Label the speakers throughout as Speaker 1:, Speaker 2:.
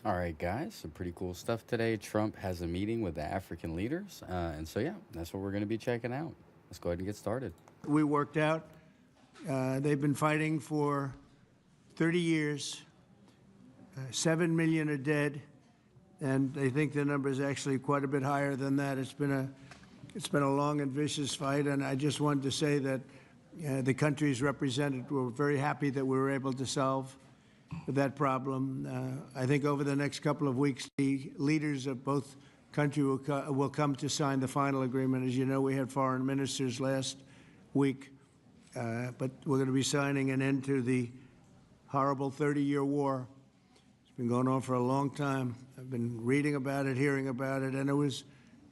Speaker 1: All right, guys, some pretty cool stuff today. Trump has a meeting with the African leaders. And so, yeah, that's what we're going to be checking out. Let's go ahead and get started.
Speaker 2: We worked out. They've been fighting for 30 years. 7 million are dead, and they think the number is actually quite a bit higher than that. It's been a long and vicious fight, and I just wanted to say that the countries represented were very happy that we were able to solve that problem. I think over the next couple of weeks, the leaders of both countries will come to sign the final agreement. As you know, we had foreign ministers last week, but we're going to be signing an end to the horrible 30-year war. It's been going on for a long time. I've been reading about it, hearing about it, and it was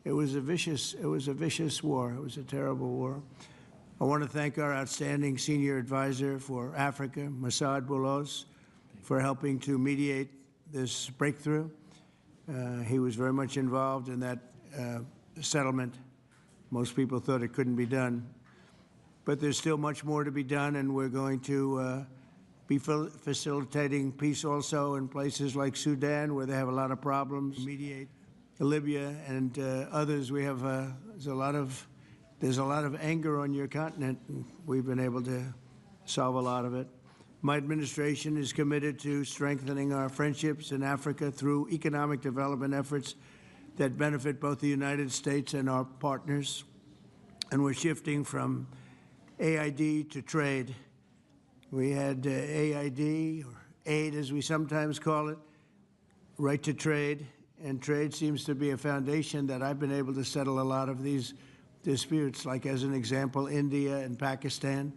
Speaker 2: a vicious war. It was a terrible war. I want to thank our outstanding senior advisor for Africa, Masad Boulos, for helping to mediate this breakthrough. He was very much involved in that settlement. Most people thought it couldn't be done. But there's still much more to be done, and we're going to be facilitating peace also in places like Sudan, where they have a lot of problems. Mediate Libya and others. We have there's a lot of anger on your continent, and we've been able to solve a lot of it. My administration is committed to strengthening our friendships in Africa through economic development efforts that benefit both the United States and our partners. And we're shifting from AID to trade. We had AID, or aid as we sometimes call it, right to trade. And trade seems to be a foundation that I've been able to settle a lot of these disputes, like as an example, India and Pakistan.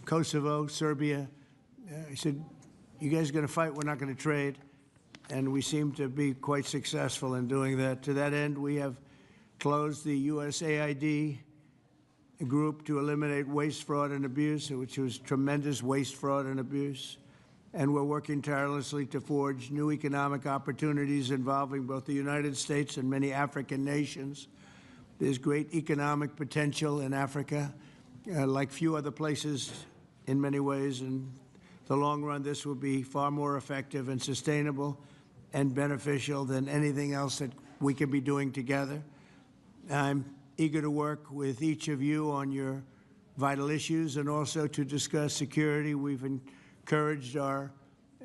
Speaker 2: Kosovo, Serbia. I said, you guys are going to fight, we're not going to trade. And we seem to be quite successful in doing that. To that end, we have closed the USAID group to eliminate waste, fraud, and abuse, which was tremendous waste, fraud, and abuse. And we're working tirelessly to forge new economic opportunities involving both the United States and many African nations. There's great economic potential in Africa. Like few other places in many ways. In the long run, this will be far more effective and sustainable and beneficial than anything else that we can be doing together. I'm eager to work with each of you on your vital issues and also to discuss security. We've encouraged our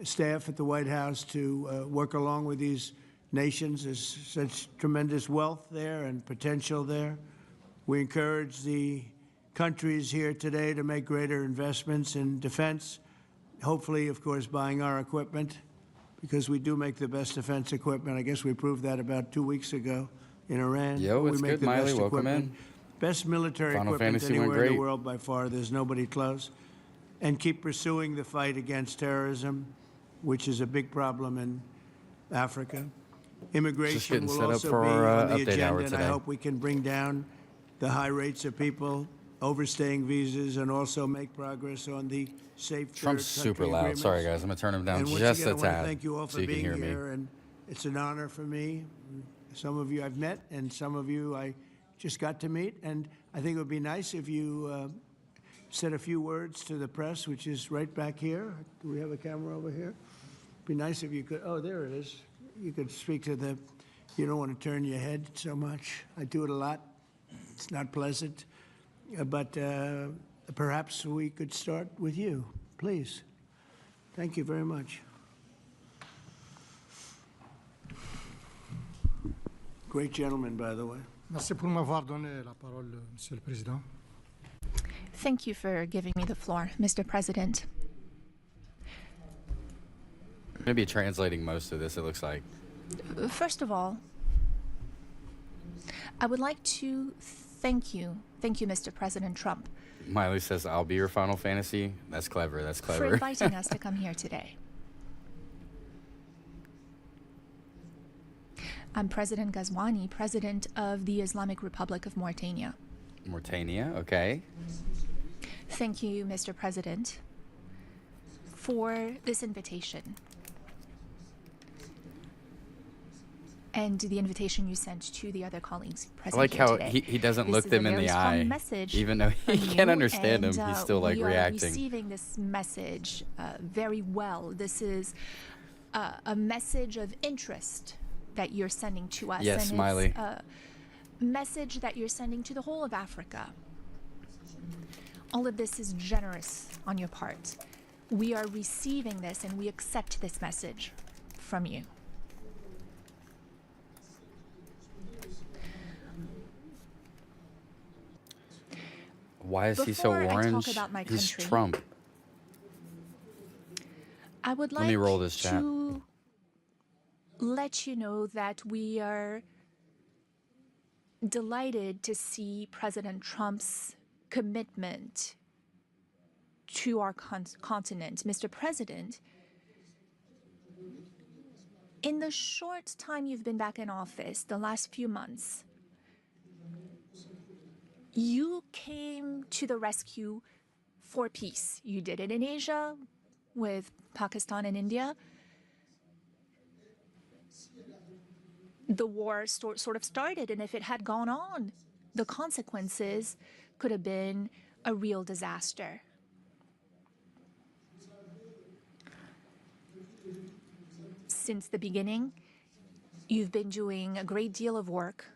Speaker 2: staff at the White House to work along with these nations. There's such tremendous wealth there and potential there. We encourage the countries here today to make greater investments in defense, hopefully, of course, buying our equipment, because we do make the best defense equipment. I guess we proved that about 2 weeks ago in Iran.
Speaker 1: Yo,
Speaker 2: we
Speaker 1: it's
Speaker 2: make
Speaker 1: good,
Speaker 2: the
Speaker 1: Miley.
Speaker 2: best
Speaker 1: Welcome
Speaker 2: equipment, best military
Speaker 1: Final
Speaker 2: equipment
Speaker 1: Fantasy went
Speaker 2: anywhere in the
Speaker 1: great.
Speaker 2: world by far. There's nobody close. And keep pursuing the fight against terrorism, which is a big problem in Africa. Immigration
Speaker 1: getting
Speaker 2: will
Speaker 1: set up
Speaker 2: also
Speaker 1: for
Speaker 2: be
Speaker 1: our,
Speaker 2: on the
Speaker 1: update
Speaker 2: agenda,
Speaker 1: hour
Speaker 2: and I
Speaker 1: today.
Speaker 2: hope we can bring down the high rates of people overstaying visas and also make progress on the safe
Speaker 1: Trump's
Speaker 2: third
Speaker 1: super
Speaker 2: country
Speaker 1: loud.
Speaker 2: agreements.
Speaker 1: Sorry, guys. I'm going to turn him down
Speaker 2: And once
Speaker 1: just
Speaker 2: again,
Speaker 1: a
Speaker 2: I want to
Speaker 1: tad
Speaker 2: thank you all
Speaker 1: so
Speaker 2: for
Speaker 1: you can
Speaker 2: being
Speaker 1: hear me.
Speaker 2: here, and it's an honor for me. Some of you I've met, and some of you I just got to meet, and I think it would be nice if you said a few words to the press, which is right back here. Do we have a camera over here? It'd be nice if you could, oh, there it is. You could speak to the, you don't want to turn your head so much. I do it a lot. It's not pleasant. But perhaps we could start with you, please. Thank you very much. Great gentleman, by the way.
Speaker 3: Merci pour m'avoir donné la parole, Monsieur le Président.
Speaker 4: Thank you for giving me the floor, Mr. President.
Speaker 1: I'm going to be translating most of this, it looks like.
Speaker 4: First of all, I would like to thank you, Mr. President Trump,
Speaker 1: Miley says, I'll be your Final Fantasy. That's clever. That's
Speaker 4: for
Speaker 1: clever.
Speaker 4: inviting us to come here today. I'm President Ghazouani, President of the Islamic Republic of Mauritania.
Speaker 1: Mauritania, okay.
Speaker 4: Thank you, Mr. President, for this invitation and the invitation you sent to the other colleagues
Speaker 1: I
Speaker 4: present
Speaker 1: like
Speaker 4: here
Speaker 1: how
Speaker 4: today.
Speaker 1: he doesn't
Speaker 4: This
Speaker 1: look
Speaker 4: is
Speaker 1: them
Speaker 4: a
Speaker 1: in
Speaker 4: very
Speaker 1: the
Speaker 4: strong
Speaker 1: eye.
Speaker 4: message
Speaker 1: Even though he
Speaker 4: from
Speaker 1: can't
Speaker 4: you,
Speaker 1: understand him,
Speaker 4: and,
Speaker 1: he's still like
Speaker 4: we are
Speaker 1: reacting.
Speaker 4: receiving this message very well. This is a message of interest that you're sending to us.
Speaker 1: Yes,
Speaker 4: and
Speaker 1: Smiley.
Speaker 4: It's a message that you're sending to the whole of Africa. All of this is generous on your part. We are receiving this and we accept this message from you.
Speaker 1: Why is he so
Speaker 4: Before I talk
Speaker 1: orange?
Speaker 4: about my
Speaker 1: He's
Speaker 4: country,
Speaker 1: Trump.
Speaker 4: I would
Speaker 1: Let
Speaker 4: like
Speaker 1: me roll this chat.
Speaker 4: to let you know that we are delighted to see President Trump's commitment to our continent. Mr. President, in the short time you've been back in office, the last few months, you came to the rescue for peace. You did it in Asia with Pakistan and India. The war sort of started, and if it had gone on, the consequences could have been a real disaster. Since the beginning, you've been doing a great deal of work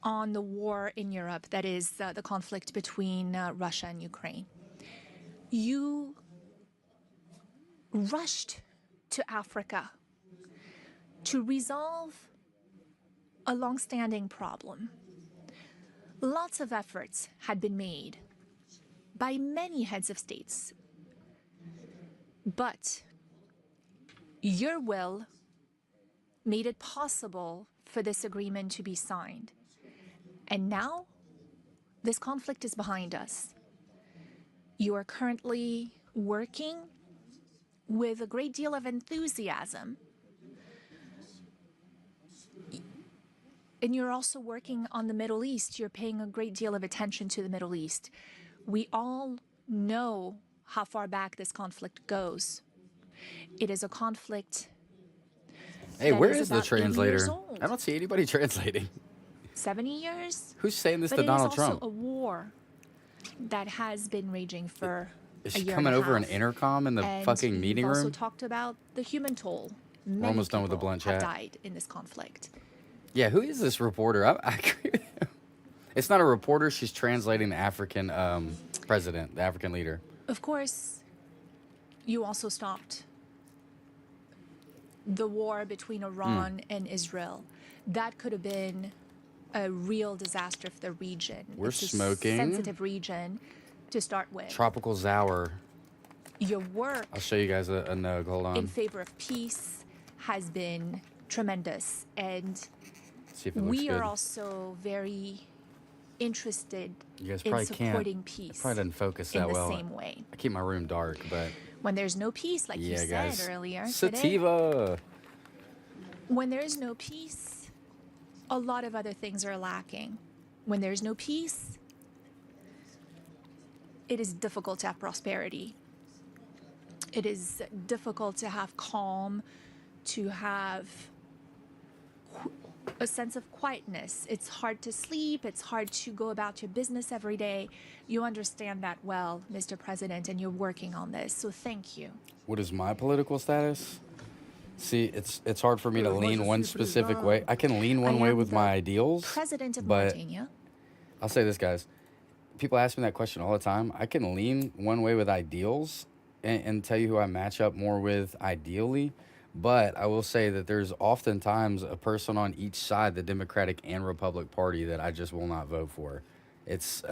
Speaker 4: on the war in Europe, that is the conflict between Russia and Ukraine. You rushed to Africa to resolve a long-standing problem. Lots of efforts had been made by many heads of states, but your will made it possible for this agreement to be signed. And now, this conflict is behind us. You are currently working with a great deal of enthusiasm. And you're also working on the Middle East. You're paying a great deal of attention to the Middle East. We all know how far back this conflict goes. It is a conflict.
Speaker 1: Hey,
Speaker 4: that
Speaker 1: where
Speaker 4: is
Speaker 1: is the
Speaker 4: about 80 years
Speaker 1: translator?
Speaker 4: old.
Speaker 1: I don't see anybody translating.
Speaker 4: 70 years?
Speaker 1: Who's saying this
Speaker 4: But
Speaker 1: to
Speaker 4: it
Speaker 1: Donald
Speaker 4: is also
Speaker 1: Trump?
Speaker 4: a war that has been raging for
Speaker 1: Is
Speaker 4: a
Speaker 1: she
Speaker 4: year
Speaker 1: coming
Speaker 4: and a
Speaker 1: over an
Speaker 4: half.
Speaker 1: intercom in the
Speaker 4: And
Speaker 1: fucking meeting
Speaker 4: you've also
Speaker 1: room?
Speaker 4: talked about the human toll.
Speaker 1: We're
Speaker 4: Many
Speaker 1: almost done with the
Speaker 4: people
Speaker 1: blunt
Speaker 4: have
Speaker 1: chat.
Speaker 4: died in this conflict.
Speaker 1: Yeah, who is this reporter? I agree with you. It's not a reporter. She's translating the African president, the African leader.
Speaker 4: Of course, you also stopped the war between Iran and Israel. That could have been a real disaster for the region.
Speaker 1: We're
Speaker 4: it's
Speaker 1: smoking.
Speaker 4: a sensitive region to start with.
Speaker 1: Tropical Zour.
Speaker 4: Your work
Speaker 1: I'll show you guys a nug. Hold on.
Speaker 4: in favor of peace has been tremendous, and
Speaker 1: See if it looks
Speaker 4: we
Speaker 1: good.
Speaker 4: are also very interested
Speaker 1: You guys
Speaker 4: in
Speaker 1: probably can't.
Speaker 4: supporting
Speaker 1: It
Speaker 4: peace
Speaker 1: probably doesn't focus
Speaker 4: in
Speaker 1: that
Speaker 4: the
Speaker 1: well.
Speaker 4: same way.
Speaker 1: I keep my room dark, but
Speaker 4: When there's no peace, like you
Speaker 1: yeah,
Speaker 4: said
Speaker 1: guys.
Speaker 4: earlier today,
Speaker 1: Sativa.
Speaker 4: when there is no peace, a lot of other things are lacking. When there's no peace, it is difficult to have prosperity. It is difficult to have calm, to have a sense of quietness. It's hard to sleep. It's hard to go about your business every day. You understand that well, Mr. President, and you're working on this. So thank you.
Speaker 1: What is my political status? See, it's hard for me to lean one specific way. I can lean one
Speaker 4: I
Speaker 1: way
Speaker 4: am
Speaker 1: with
Speaker 4: the
Speaker 1: my ideals.
Speaker 4: President of
Speaker 1: but
Speaker 4: Mauritania.
Speaker 1: I'll say this, guys. People ask me that question all the time. I can lean one way with ideals and tell you who I match up more with ideally. But I will say that there's oftentimes a person on each side, the Democratic and Republican Party, that I just will not vote for. It's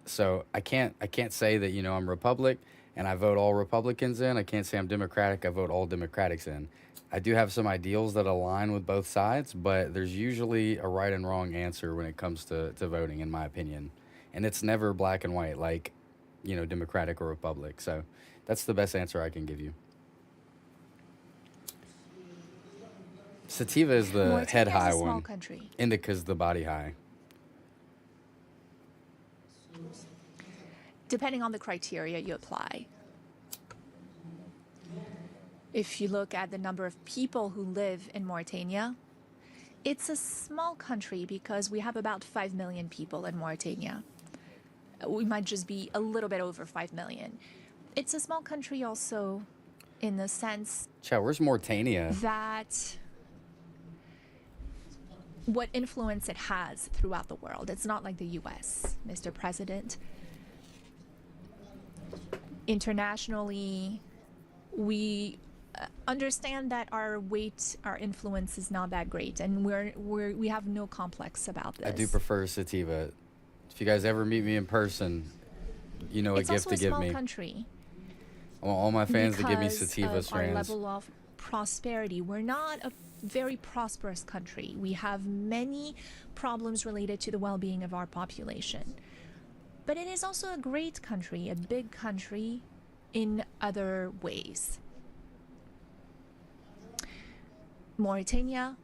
Speaker 1: so I can't say that, you know, I'm Republic and I vote all Republicans in. I can't say I'm Democratic. I vote all Democrats in. I do have some ideals that align with both sides, but there's usually a right and wrong answer when it comes to voting, in my opinion. And it's never black and white, like, you know, Democratic or Republic. So that's the best answer I can give you. Sativa is the
Speaker 4: Mauritania
Speaker 1: head
Speaker 4: is a
Speaker 1: high
Speaker 4: small
Speaker 1: one.
Speaker 4: country.
Speaker 1: Indica's the body high.
Speaker 4: Depending on the criteria you apply. If you look at the number of people who live in Mauritania, it's a small country because we have about 5 million people in Mauritania. We might just be a little bit over 5 million. It's a small country also in the sense
Speaker 1: Chat, where's Mauritania?
Speaker 4: that what influence it has throughout the world. It's not like the US, Mr. President. Internationally, we understand that our weight, our influence is not that great, and we have no complex about this.
Speaker 1: I do prefer sativa. If you guys ever meet me in person, you know
Speaker 4: It's
Speaker 1: a gift
Speaker 4: also
Speaker 1: to
Speaker 4: a
Speaker 1: give
Speaker 4: small
Speaker 1: me.
Speaker 4: country.
Speaker 1: I want all my fans to give me
Speaker 4: Because
Speaker 1: sativa
Speaker 4: of our
Speaker 1: strands.
Speaker 4: level of prosperity. We're not a very prosperous country. We have many problems related to the well-being of our population. But it is also a great country, a big country in other ways. Mauritania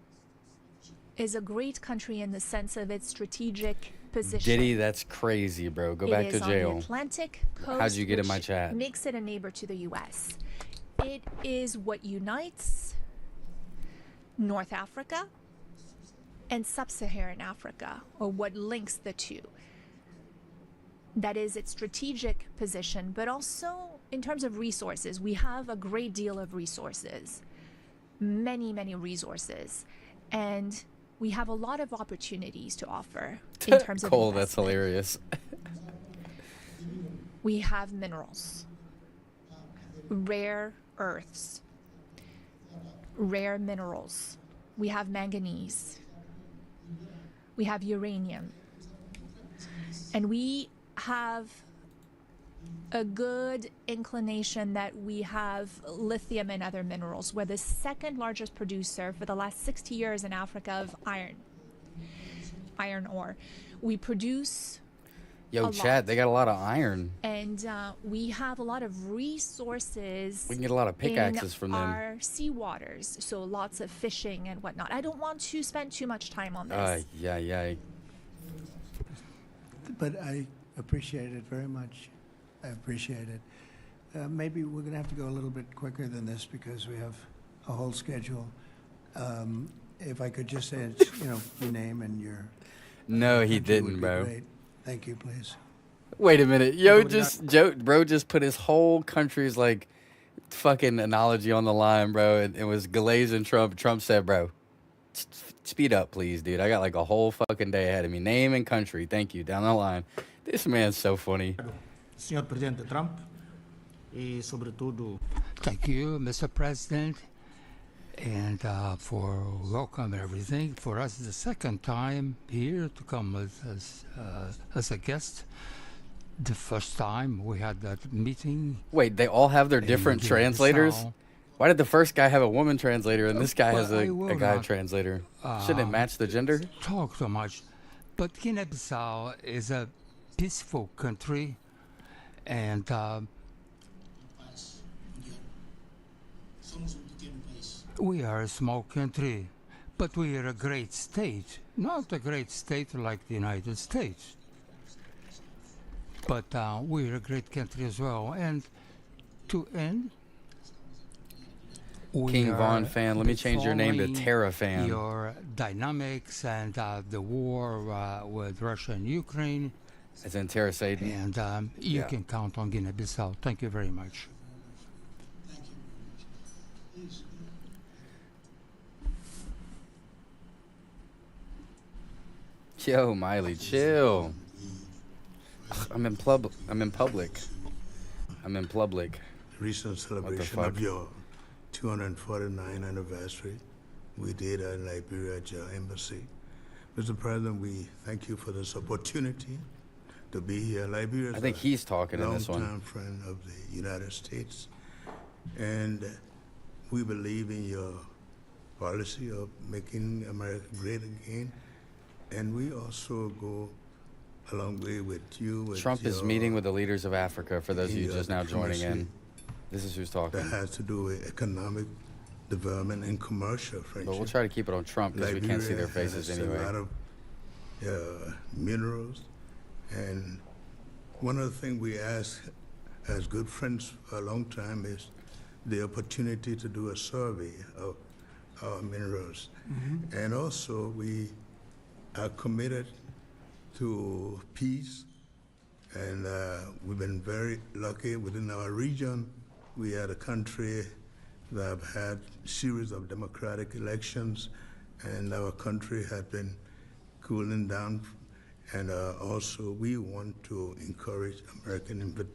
Speaker 4: is a great country in the sense of its strategic position.
Speaker 1: Diddy, that's crazy, bro. Go back
Speaker 4: It
Speaker 1: to
Speaker 4: is on the
Speaker 1: jail.
Speaker 4: Atlantic coast.
Speaker 1: How'd you get in my
Speaker 4: which
Speaker 1: chat?
Speaker 4: Makes it a neighbor to the U.S. It is what unites North Africa and Sub-Saharan Africa, or what links the two. That is its strategic position, but also in terms of resources, we have a great deal of resources, many, many resources, and we have a lot of opportunities to offer in terms of
Speaker 1: Cole, that's
Speaker 4: investment.
Speaker 1: hilarious.
Speaker 4: We have minerals, rare earths, rare minerals. We have manganese. We have uranium. And we have a good inclination that we have lithium and other minerals. We're the second largest producer for the last 60 years in Africa of iron ore. We produce
Speaker 1: Yo,
Speaker 4: a
Speaker 1: chat,
Speaker 4: lot.
Speaker 1: they got a lot of iron.
Speaker 4: And we have a lot of resources.
Speaker 1: We can get a lot of pickaxes from them.
Speaker 4: Our sea waters, so lots of fishing and whatnot. I don't want to spend too much time on this.
Speaker 1: Yeah.
Speaker 2: But I appreciate it very much. I appreciate it. Maybe we're going to have to go a little bit quicker than this because we have a whole schedule. If I could just say, your name and your...
Speaker 1: No, he
Speaker 2: country would
Speaker 1: didn't,
Speaker 2: be
Speaker 1: bro.
Speaker 2: great. Thank you, please.
Speaker 1: Wait a minute. Yo,
Speaker 2: People
Speaker 1: bro just put his whole country's like fucking analogy on the line, bro. It was Galais and Trump. Trump said, bro, speed up, please, dude. I got like a whole fucking day ahead of me. Name and country. Thank you. Down the line. This man's so funny.
Speaker 5: Senhor Presidente Trump, e sobretudo
Speaker 6: Thank you, Mr. President, and for welcome and everything. For us, it's the second time here to come as a guest. The first time we had that meeting.
Speaker 1: Wait, they all have their different translators?
Speaker 6: Guinea-Bissau.
Speaker 1: Why did the first guy have a woman translator and this guy has
Speaker 6: But I
Speaker 1: a
Speaker 6: will
Speaker 1: guy
Speaker 6: not,
Speaker 1: translator? Shouldn't it match the gender?
Speaker 6: Talk so much, but Guinea-Bissau is a peaceful country, and we are a small country, but we are a great state. Not a great state like the United States, but we're a great country as well. And to end, we
Speaker 1: King Von
Speaker 6: are
Speaker 1: fan. Let me change your name to
Speaker 6: following
Speaker 1: Terra fan.
Speaker 6: Your dynamics and the war with Russia and Ukraine,
Speaker 1: It's in Terasadon.
Speaker 6: and you
Speaker 1: Yeah.
Speaker 6: can count on Guinea-Bissau. Thank you very much.
Speaker 1: Yo, Miley, chill. I'm in public.
Speaker 7: Recent celebration
Speaker 1: fuck?
Speaker 7: of your 249th anniversary. We did at Liberia at your embassy. Mr. President, we thank you for this opportunity to be here. Liberia is
Speaker 1: I think
Speaker 7: a
Speaker 1: he's talking in this one.
Speaker 7: longtime friend of the United States, and we believe in your policy of making America great again. And we also go a long way with you. With
Speaker 1: Trump is
Speaker 7: your-
Speaker 1: meeting with the leaders of Africa, for those of you
Speaker 7: Yeah,
Speaker 1: just now joining in.
Speaker 7: diplomacy.
Speaker 1: This is who's talking.
Speaker 7: that has to do with economic development and commercial friendship.
Speaker 1: But we'll try to keep it on Trump because we can't see their
Speaker 7: Liberia
Speaker 1: faces
Speaker 7: has
Speaker 1: anyway.
Speaker 7: a lot of minerals, and one of the things we ask as good friends for a long time is the opportunity to do a survey of our minerals. And also we are committed to peace And we've been very lucky within our region. We had a country that have had series of democratic elections, and our country had been cooling down. And also, we want to encourage American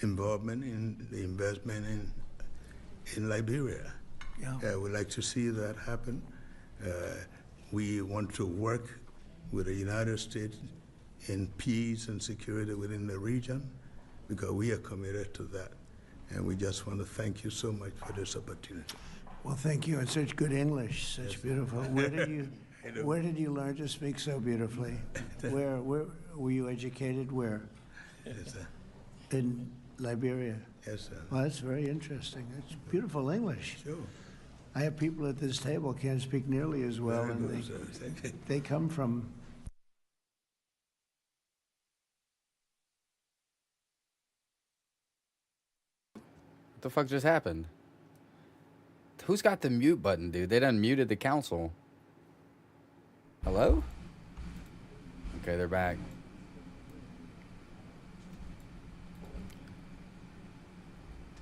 Speaker 7: involvement in the investment in Liberia.
Speaker 2: Yeah.
Speaker 7: We'd like to see that happen. We want to work with the United States in peace and security within the region, because we are committed to that. And we just want to thank you so much for this opportunity.
Speaker 2: Well, thank you, and such good English, such beautiful. Where did you learn to speak so beautifully? Where were you educated? Where?
Speaker 7: Yes, sir.
Speaker 2: In Liberia.
Speaker 7: Yes, sir.
Speaker 2: Well, that's very interesting. That's beautiful English.
Speaker 7: Sure.
Speaker 2: I have people at this table can't speak nearly as well,
Speaker 7: Very
Speaker 2: and
Speaker 7: good, sir. Thank you.
Speaker 2: they come from.
Speaker 1: What the fuck just happened? Who's got the mute button, dude? They done muted the council. Hello? Okay, they're back.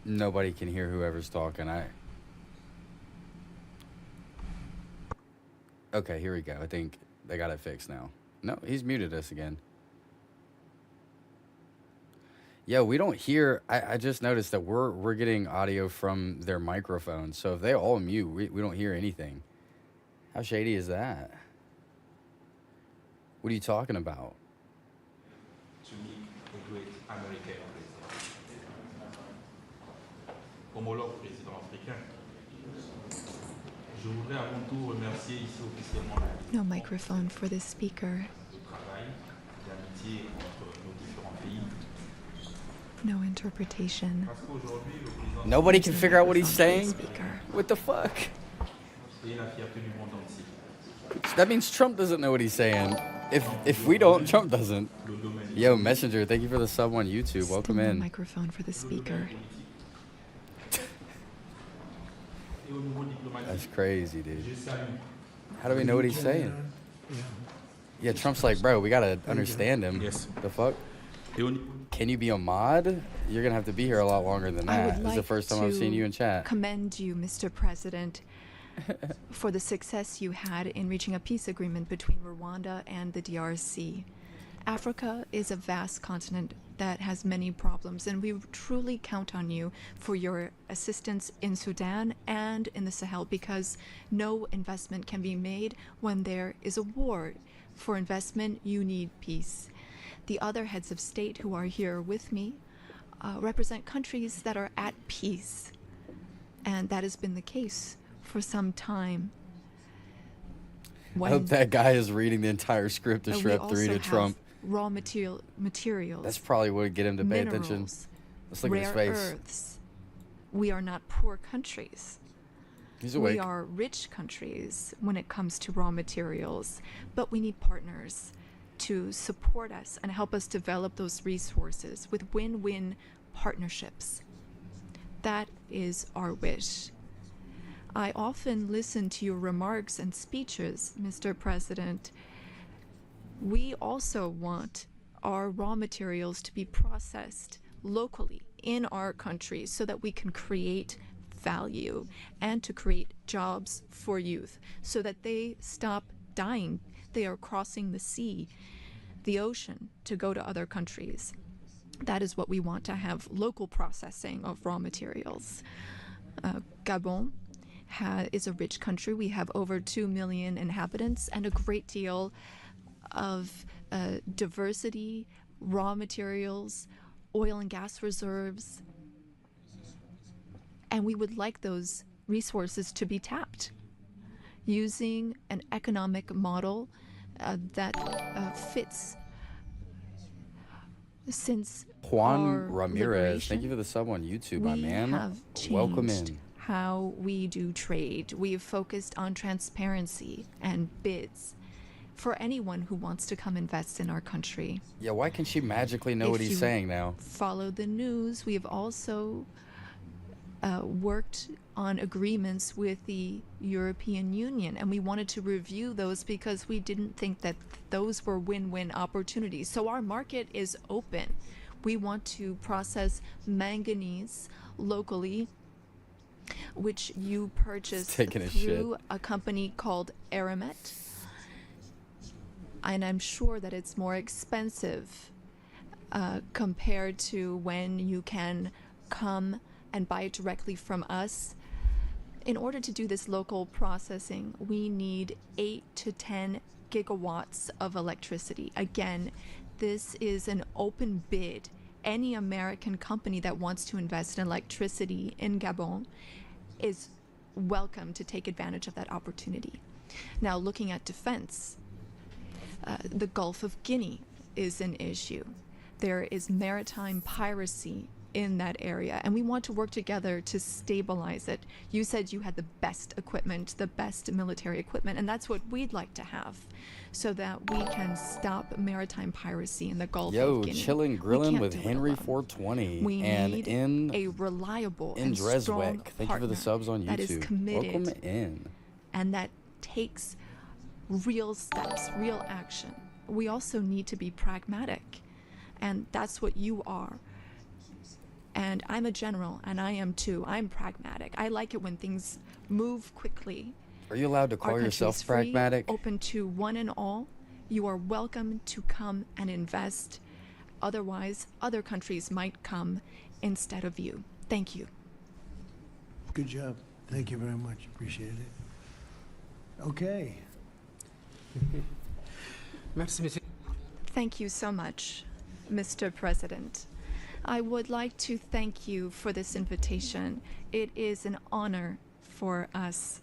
Speaker 1: Nobody can hear whoever's talking. Okay, here we go. I think they got it fixed now. No, he's muted us again. Yeah, we don't hear. I just noticed that we're getting audio from their microphones. So if they all mute, we don't hear anything. How shady is that? What are you talking about?
Speaker 8: To meet a great American president. Homologue président africain. Je voudrais avant tout remercier ici officiellement
Speaker 4: No microphone for the speaker.
Speaker 8: le travail d'amitié entre nos différents pays.
Speaker 4: No interpretation.
Speaker 8: Parce qu'aujourd'hui, le président
Speaker 1: Nobody can figure out what he's saying?
Speaker 4: Speaker.
Speaker 1: What the fuck?
Speaker 8: est la fierté du monde entier.
Speaker 1: That means Trump doesn't know what he's saying. If we don't, Trump doesn't.
Speaker 8: Le domaine
Speaker 1: Yo, Messenger, thank you for the sub on YouTube. Welcome
Speaker 4: Still no
Speaker 1: in.
Speaker 4: microphone for the speaker.
Speaker 8: et au niveau diplomatique.
Speaker 1: That's crazy, dude.
Speaker 8: Je salue
Speaker 1: How do we know what he's saying? Yeah, Trump's like, bro, we gotta understand him.
Speaker 8: Yes.
Speaker 1: The fuck?
Speaker 8: et au niveau
Speaker 1: Can you be a mod? You're gonna have to be here a lot longer than
Speaker 9: I
Speaker 1: that.
Speaker 9: would
Speaker 1: This is
Speaker 9: like
Speaker 1: the first time I've seen
Speaker 9: to
Speaker 1: you in chat.
Speaker 9: commend you, Mr. President, for the success you had in reaching a peace agreement between Rwanda and the DRC. Africa is a vast continent that has many problems, and we truly count on you for your assistance in Sudan and in the Sahel, because no investment can be made when there is a war. For investment, you need peace. The other heads of state who are here with me represent countries that are at peace, and that has been the case for some time.
Speaker 1: I hope that guy is reading the entire script to
Speaker 9: we
Speaker 1: Shrep 3
Speaker 9: also
Speaker 1: to
Speaker 9: have
Speaker 1: Trump.
Speaker 9: raw materials.
Speaker 1: That's probably what would get him to pay attention.
Speaker 9: minerals,
Speaker 1: Let's look at his
Speaker 9: rare
Speaker 1: face.
Speaker 9: earths. We are not poor countries.
Speaker 1: He's awake.
Speaker 9: We are rich countries when it comes to raw materials, but we need partners to support us and help us develop those resources with win-win partnerships. That is our wish. I often listen to your remarks and speeches, Mr. President. We also want our raw materials to be processed locally in our country so that we can create value and to create jobs for youth so that they stop dying. They are crossing the sea, the ocean, to go to other countries. That is what we want, to have local processing of raw materials. Gabon is a rich country. We have over 2 million inhabitants and a great deal of diversity, raw materials, oil and gas reserves. And we would like those resources to be tapped using an economic model that fits. Since
Speaker 1: Juan
Speaker 9: our
Speaker 1: Ramirez, thank
Speaker 9: liberation,
Speaker 1: you for the sub on YouTube, my
Speaker 9: we
Speaker 1: man.
Speaker 9: have
Speaker 1: Welcome
Speaker 9: changed
Speaker 1: in.
Speaker 9: how we do trade. We have focused on transparency and bids for anyone who wants to come invest in our country.
Speaker 1: Yeah, why can she magically know what
Speaker 9: If
Speaker 1: he's
Speaker 9: you
Speaker 1: saying now?
Speaker 9: Follow the news. We have also worked on agreements with the European Union, and we wanted to review those because we didn't think that those were win-win opportunities. So our market is open. We want to process manganese locally, which you purchased through a company called Aramet. And I'm sure that it's more expensive compared to when you can come and buy it directly from us. In order to do this local processing, we need 8 to 10 gigawatts of electricity. Again, this is an open bid. Any American company that wants to invest in electricity in Gabon is welcome to take advantage of that opportunity. Now, looking at defense, the Gulf of Guinea is an issue. There is maritime piracy in that area, and we want to work together to stabilize it. You said you had the best equipment, the best military equipment, and that's what we'd like to have so that we can stop maritime piracy in the Gulf of Guinea.
Speaker 1: Chilling, grilling with Henry 420
Speaker 9: we
Speaker 1: and
Speaker 9: need
Speaker 1: in
Speaker 9: a reliable
Speaker 1: in
Speaker 9: and strong
Speaker 1: Dreswick. Thank you for the subs on YouTube.
Speaker 9: That is committed
Speaker 1: Welcome in.
Speaker 9: and that takes real steps, real action. We also need to be pragmatic, and that's what you are. And I'm a general, and I am too. I'm pragmatic. I like it when things move quickly.
Speaker 1: Are you allowed to call yourself pragmatic?
Speaker 9: Open to one and all. You are welcome to come and invest. Otherwise, other countries might come instead of you. Thank you.
Speaker 2: Good job. Thank you very much. Appreciate it. Okay.
Speaker 9: Thank you so much, Mr. President. I would like to thank you for this invitation. It is an honor for us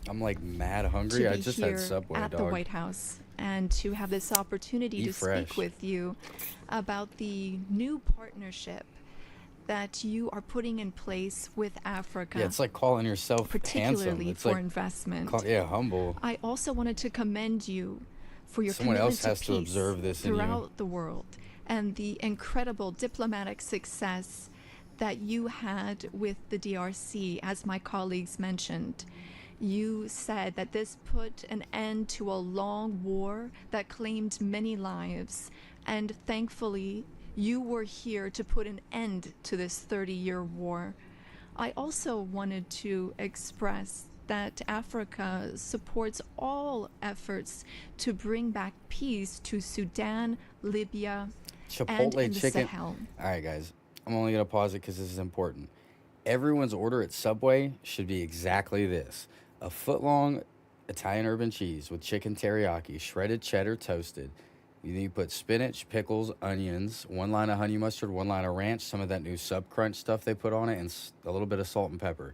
Speaker 1: I'm like mad hungry.
Speaker 9: to
Speaker 1: I
Speaker 9: be
Speaker 1: just
Speaker 9: here
Speaker 1: had Subway,
Speaker 9: at the
Speaker 1: dog.
Speaker 9: White House and to have this opportunity
Speaker 1: Eat
Speaker 9: to
Speaker 1: fresh.
Speaker 9: speak with you about the new partnership that you are putting in place with Africa.
Speaker 1: Yeah, it's like calling yourself handsome.
Speaker 9: particularly
Speaker 1: It's
Speaker 9: for
Speaker 1: like
Speaker 9: investment.
Speaker 1: humble.
Speaker 9: I also wanted to commend you for your
Speaker 1: Someone
Speaker 9: commitment
Speaker 1: else has
Speaker 9: to
Speaker 1: to
Speaker 9: peace
Speaker 1: observe this in you.
Speaker 9: throughout the world and the incredible diplomatic success that you had with the DRC, as my colleagues mentioned. You said that this put an end to a long war that claimed many lives, and thankfully, you were here to put an end to this 30-year war. I also wanted to express that Africa supports all efforts to bring back peace to Sudan, Libya, and
Speaker 1: Chipotle
Speaker 9: in the
Speaker 1: chicken.
Speaker 9: Sahel.
Speaker 1: All right, guys. I'm only going to pause it because this is important. Everyone's order at Subway should be exactly this. A foot-long Italian urban cheese with chicken teriyaki, shredded cheddar toasted. You put spinach, pickles, onions, 1 line of honey mustard, 1 line of ranch, some of that new Sub Crunch stuff they put on it, and a little bit of salt and pepper.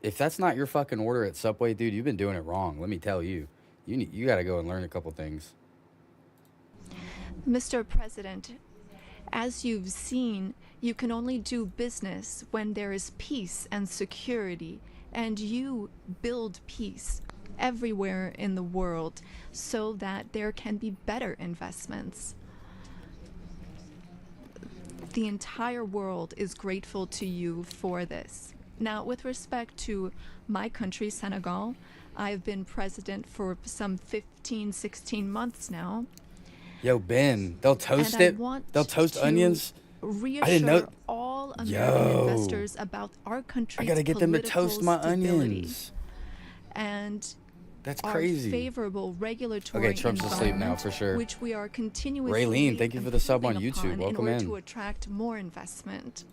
Speaker 1: If that's not your fucking order at Subway, dude, you've been doing it wrong. Let me tell you. You got to go and learn a couple things.
Speaker 9: Mr. President, as you've seen, you can only do business when there is peace and security, and you build peace everywhere in the world so that there can be better investments. The entire world is grateful to you for this. Now, with respect to my country, Senegal, I've been president for some 15, 16 months now.
Speaker 1: Yo, Ben, they'll toast
Speaker 9: And I
Speaker 1: it.
Speaker 9: want
Speaker 1: They'll toast
Speaker 9: to
Speaker 1: onions.
Speaker 9: reassure
Speaker 1: I didn't know.
Speaker 9: all American
Speaker 1: Yo.
Speaker 9: investors about our country's
Speaker 1: I gotta get them to toast my
Speaker 9: political stability
Speaker 1: onions.
Speaker 9: and
Speaker 1: That's
Speaker 9: our
Speaker 1: crazy.
Speaker 9: favorable regulatory
Speaker 1: Okay, Trump's asleep now,
Speaker 9: environment,
Speaker 1: for sure.
Speaker 9: which we are continuously
Speaker 1: Raylene, thank you for the sub on
Speaker 9: improving
Speaker 1: YouTube.
Speaker 9: upon
Speaker 1: Welcome
Speaker 9: in order
Speaker 1: in.
Speaker 9: to attract more investment.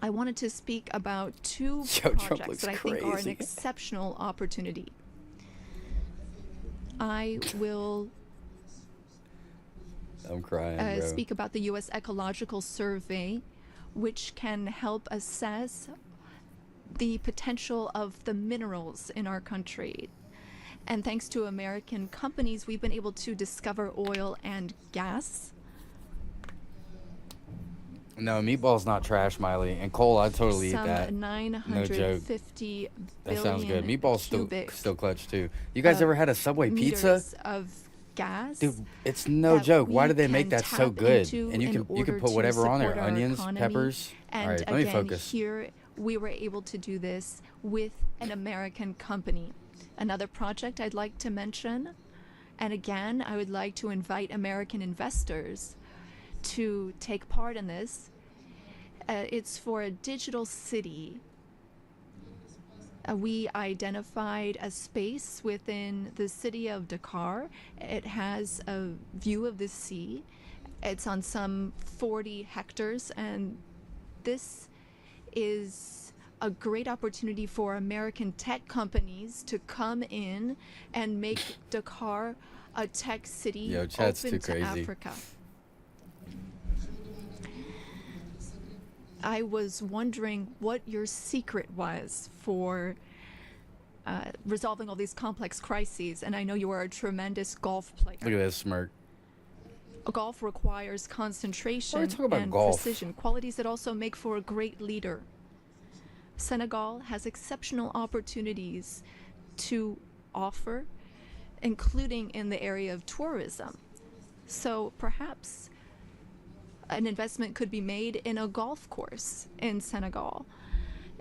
Speaker 9: I wanted to speak about two
Speaker 1: Yo, Trump
Speaker 9: projects
Speaker 1: looks
Speaker 9: that I think are an
Speaker 1: crazy.
Speaker 9: exceptional opportunity. I will
Speaker 1: I'm crying, bro.
Speaker 9: speak about the U.S. Ecological Survey, which can help assess the potential of the minerals in our country. And thanks to American companies, we've been able to discover oil and gas.
Speaker 1: No, meatball's not trash, Miley. And Cole, I'd totally eat
Speaker 9: Some
Speaker 1: that.
Speaker 9: 950
Speaker 1: That sounds good.
Speaker 9: billion
Speaker 1: Meatball's
Speaker 9: cubic
Speaker 1: still clutch, too. You guys ever had a Subway pizza?
Speaker 9: meters of gas.
Speaker 1: Dude, it's no
Speaker 9: that
Speaker 1: joke. Why
Speaker 9: we
Speaker 1: did they make
Speaker 9: can
Speaker 1: that so
Speaker 9: tap
Speaker 1: good?
Speaker 9: into
Speaker 1: And you
Speaker 9: in
Speaker 1: can
Speaker 9: order
Speaker 1: put
Speaker 9: to
Speaker 1: whatever on there,
Speaker 9: support our
Speaker 1: onions,
Speaker 9: economy.
Speaker 1: peppers.
Speaker 9: And
Speaker 1: All right, let me
Speaker 9: again,
Speaker 1: focus.
Speaker 9: here we were able to do this with an American company. Another project I'd like to mention, and again, I would like to invite American investors to take part in this. It's for a digital city. We identified a space within the city of Dakar. It has a view of the sea. It's on some 40 hectares, and this is a great opportunity for American tech companies to come in and make Dakar a tech city
Speaker 1: Yo, chat's
Speaker 9: open
Speaker 1: too
Speaker 9: to
Speaker 1: crazy.
Speaker 9: Africa. I was wondering what your secret was for resolving all these complex crises, and I know you are a tremendous golf player.
Speaker 1: Look at this smirk.
Speaker 9: Golf requires concentration
Speaker 1: talking about
Speaker 9: and
Speaker 1: golf?
Speaker 9: precision, qualities that also make for a great leader. Senegal has exceptional opportunities to offer, including in the area of tourism. So perhaps an investment could be made in a golf course in Senegal.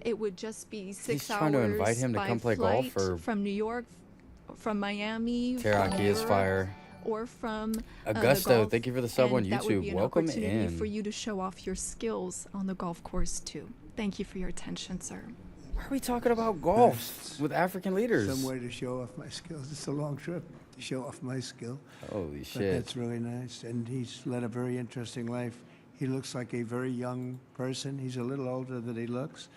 Speaker 9: It would just be 6
Speaker 1: He's
Speaker 9: hours
Speaker 1: trying to invite him to
Speaker 9: by
Speaker 1: come play golf,
Speaker 9: flight
Speaker 1: or-
Speaker 9: from New York, from Miami, from
Speaker 1: Teraki is
Speaker 9: Europe,
Speaker 1: fire.
Speaker 9: or from the
Speaker 1: Augusto,
Speaker 9: Gulf,
Speaker 1: thank you for the sub on
Speaker 9: and that would
Speaker 1: YouTube.
Speaker 9: be an
Speaker 1: Welcome
Speaker 9: opportunity
Speaker 1: in.
Speaker 9: for you to show off your skills on the golf course too. Thank you for your attention, sir.
Speaker 1: Why are we talking about golf with African leaders?
Speaker 2: Some way to show off my skills. It's a long trip to show off my skill.
Speaker 1: Holy
Speaker 2: But
Speaker 1: shit.
Speaker 2: that's really nice. And he's led a very interesting life. He looks like a very young person. He's a little older than he looks,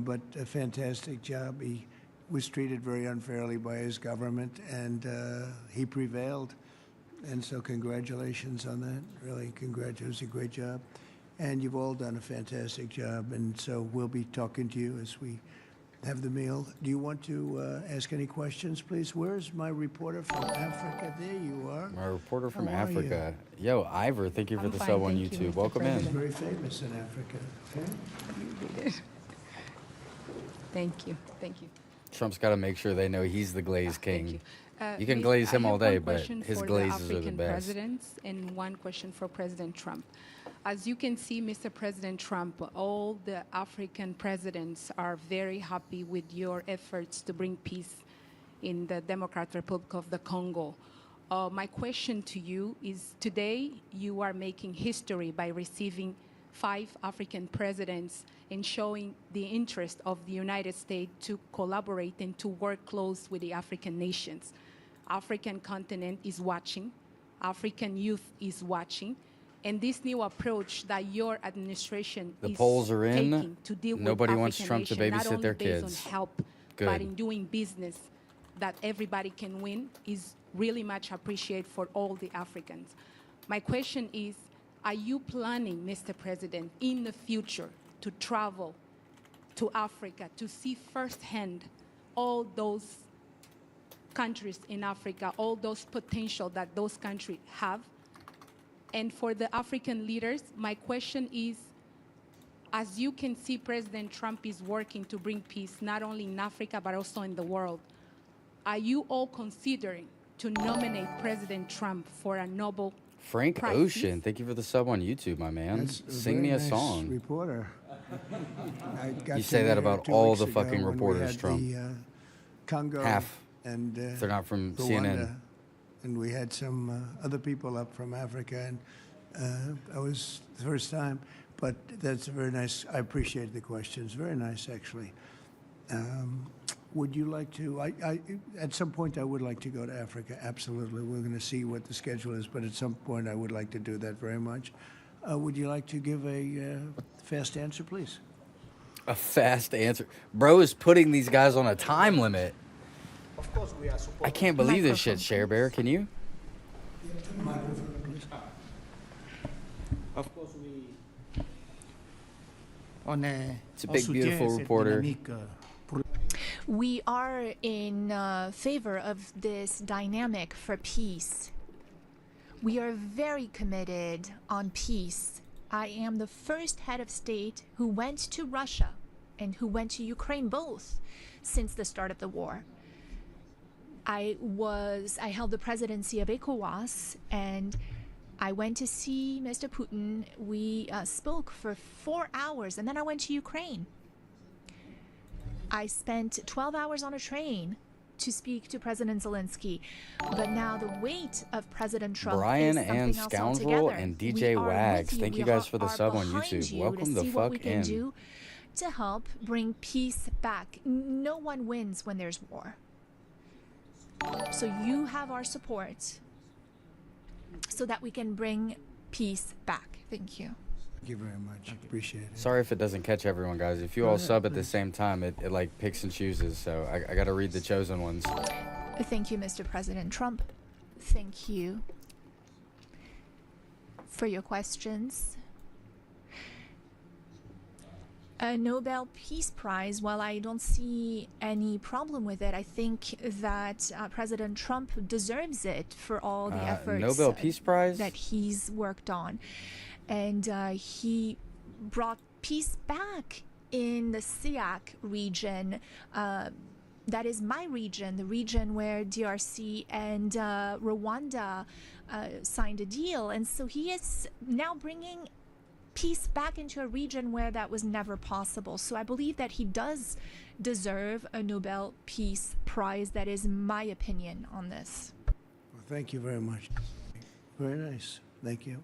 Speaker 2: but a fantastic job. He was treated very unfairly by his government, and he prevailed. And so congratulations on that. Really, congratulations. A great job. And you've all done a fantastic job. And so we'll be talking to you as we have the meal. Do you want to ask any questions, please? Where's my reporter from Africa? There you are.
Speaker 1: My reporter from
Speaker 2: How are you?
Speaker 1: Africa. Yo, Ivor, thank you for
Speaker 10: I'm
Speaker 1: the
Speaker 10: fine,
Speaker 1: sub on
Speaker 10: thank you,
Speaker 1: YouTube.
Speaker 10: Mr.
Speaker 1: Welcome
Speaker 2: He's
Speaker 1: in.
Speaker 2: very famous in Africa. Okay?
Speaker 10: Thank you. Thank you.
Speaker 1: Trump's got to make sure they know he's the glaze
Speaker 10: Thank
Speaker 1: king.
Speaker 10: you.
Speaker 1: You can
Speaker 10: Miss,
Speaker 1: glaze him
Speaker 10: I
Speaker 1: all
Speaker 10: have
Speaker 1: day,
Speaker 10: one
Speaker 1: but
Speaker 10: question
Speaker 1: his
Speaker 10: for
Speaker 1: glazes
Speaker 10: the
Speaker 1: are the
Speaker 10: African
Speaker 1: best.
Speaker 10: presidents and one question for President Trump. As you can see, Mr. President Trump, all the African presidents are very happy with your efforts to bring peace in the Democratic Republic of the Congo. My question to you is, today you are making history by receiving 5 African presidents and showing the interest of the United States to collaborate and to work close with the African nations. African continent is watching, African youth is watching, and this new approach that your administration
Speaker 1: The
Speaker 10: is
Speaker 1: polls are in.
Speaker 10: taking to deal
Speaker 1: Nobody
Speaker 10: with
Speaker 1: wants
Speaker 10: African
Speaker 1: Trump to
Speaker 10: nation, not
Speaker 1: babysit
Speaker 10: only
Speaker 1: their
Speaker 10: based
Speaker 1: kids.
Speaker 10: on help,
Speaker 1: Good.
Speaker 10: but in doing business that everybody can win is really much appreciated for all the Africans. My question is, are you planning, Mr. President, in the future to travel to Africa to see firsthand all those countries in Africa, all those potential that those countries have? And for the African leaders, my question is, as you can see, President Trump is working to bring peace not only in Africa but also in the world. Are you all considering to nominate President Trump for a Nobel
Speaker 1: Frank
Speaker 10: Prize?
Speaker 1: Ocean, thank you for the sub on YouTube, my man.
Speaker 2: That's a
Speaker 1: Sing
Speaker 2: very
Speaker 1: me a
Speaker 2: nice
Speaker 1: song.
Speaker 2: reporter. I got
Speaker 1: You
Speaker 2: to
Speaker 1: say that
Speaker 2: meet her
Speaker 1: about
Speaker 2: 2
Speaker 1: all
Speaker 2: weeks
Speaker 1: the
Speaker 2: ago
Speaker 1: fucking
Speaker 2: when we
Speaker 1: reporters,
Speaker 2: had
Speaker 1: Trump.
Speaker 2: the, Congo
Speaker 1: Half.
Speaker 2: and
Speaker 1: If they're not from
Speaker 2: Rwanda,
Speaker 1: CNN.
Speaker 2: and we had some other people up from Africa, and I was the first time. But that's very nice. I appreciate the questions. Very nice, actually. Would you like to? At some point, I would like to go to Africa. Absolutely. We're going to see what the schedule is, but at some point, I would like to do that very much. Would you like to give a fast answer, please?
Speaker 1: A fast answer. Bro is putting these guys on a time limit.
Speaker 5: Of course, we are supporting.
Speaker 1: I can't believe this shit, Share Bear. Can you?
Speaker 5: Of course, on
Speaker 1: It's a big, beautiful reporter.
Speaker 4: We are in favor of this dynamic for peace. We are very committed on peace. I am the first head of state who went to Russia and who went to Ukraine both since the start of the war. I held the presidency of ECOWAS, and I went to see Mr. Putin. We spoke for 4 hours, and then I went to Ukraine. I spent 12 hours on a train to speak to President Zelensky. But now the weight of President Trump
Speaker 1: Brian
Speaker 4: is something
Speaker 1: and
Speaker 4: else
Speaker 1: Scoundrel
Speaker 4: altogether.
Speaker 1: and
Speaker 4: We
Speaker 1: DJ
Speaker 4: are with
Speaker 1: Wags.
Speaker 4: you.
Speaker 1: Thank
Speaker 4: We
Speaker 1: you guys for the
Speaker 4: are
Speaker 1: sub on
Speaker 4: behind
Speaker 1: YouTube.
Speaker 4: you
Speaker 1: Welcome
Speaker 4: to
Speaker 1: the
Speaker 4: see what we
Speaker 1: fuck
Speaker 4: can
Speaker 1: in.
Speaker 4: do to help bring peace back. No one wins when there's war. So you have our support so that we can bring peace back. Thank you.
Speaker 2: Thank you very much. Appreciate it.
Speaker 1: Sorry if it doesn't catch everyone, guys. If you
Speaker 2: Go
Speaker 1: all
Speaker 2: ahead,
Speaker 1: sub at the
Speaker 2: please.
Speaker 1: same time, it like picks and chooses. So I got to read the chosen ones.
Speaker 4: Thank you, Mr. President Trump. Thank you for your questions. A Nobel Peace Prize, while I don't see any problem with it, I think that President Trump deserves it for all the efforts
Speaker 1: Nobel Peace Prize?
Speaker 4: that he's worked on. And he brought peace back in the SIAC region. That is my region, the region where DRC and Rwanda signed a deal. And so he is now bringing peace back into a region where that was never possible. So I believe that he does deserve a Nobel Peace Prize. That is my opinion on this.
Speaker 2: Well, thank you very much. Very nice. Thank you.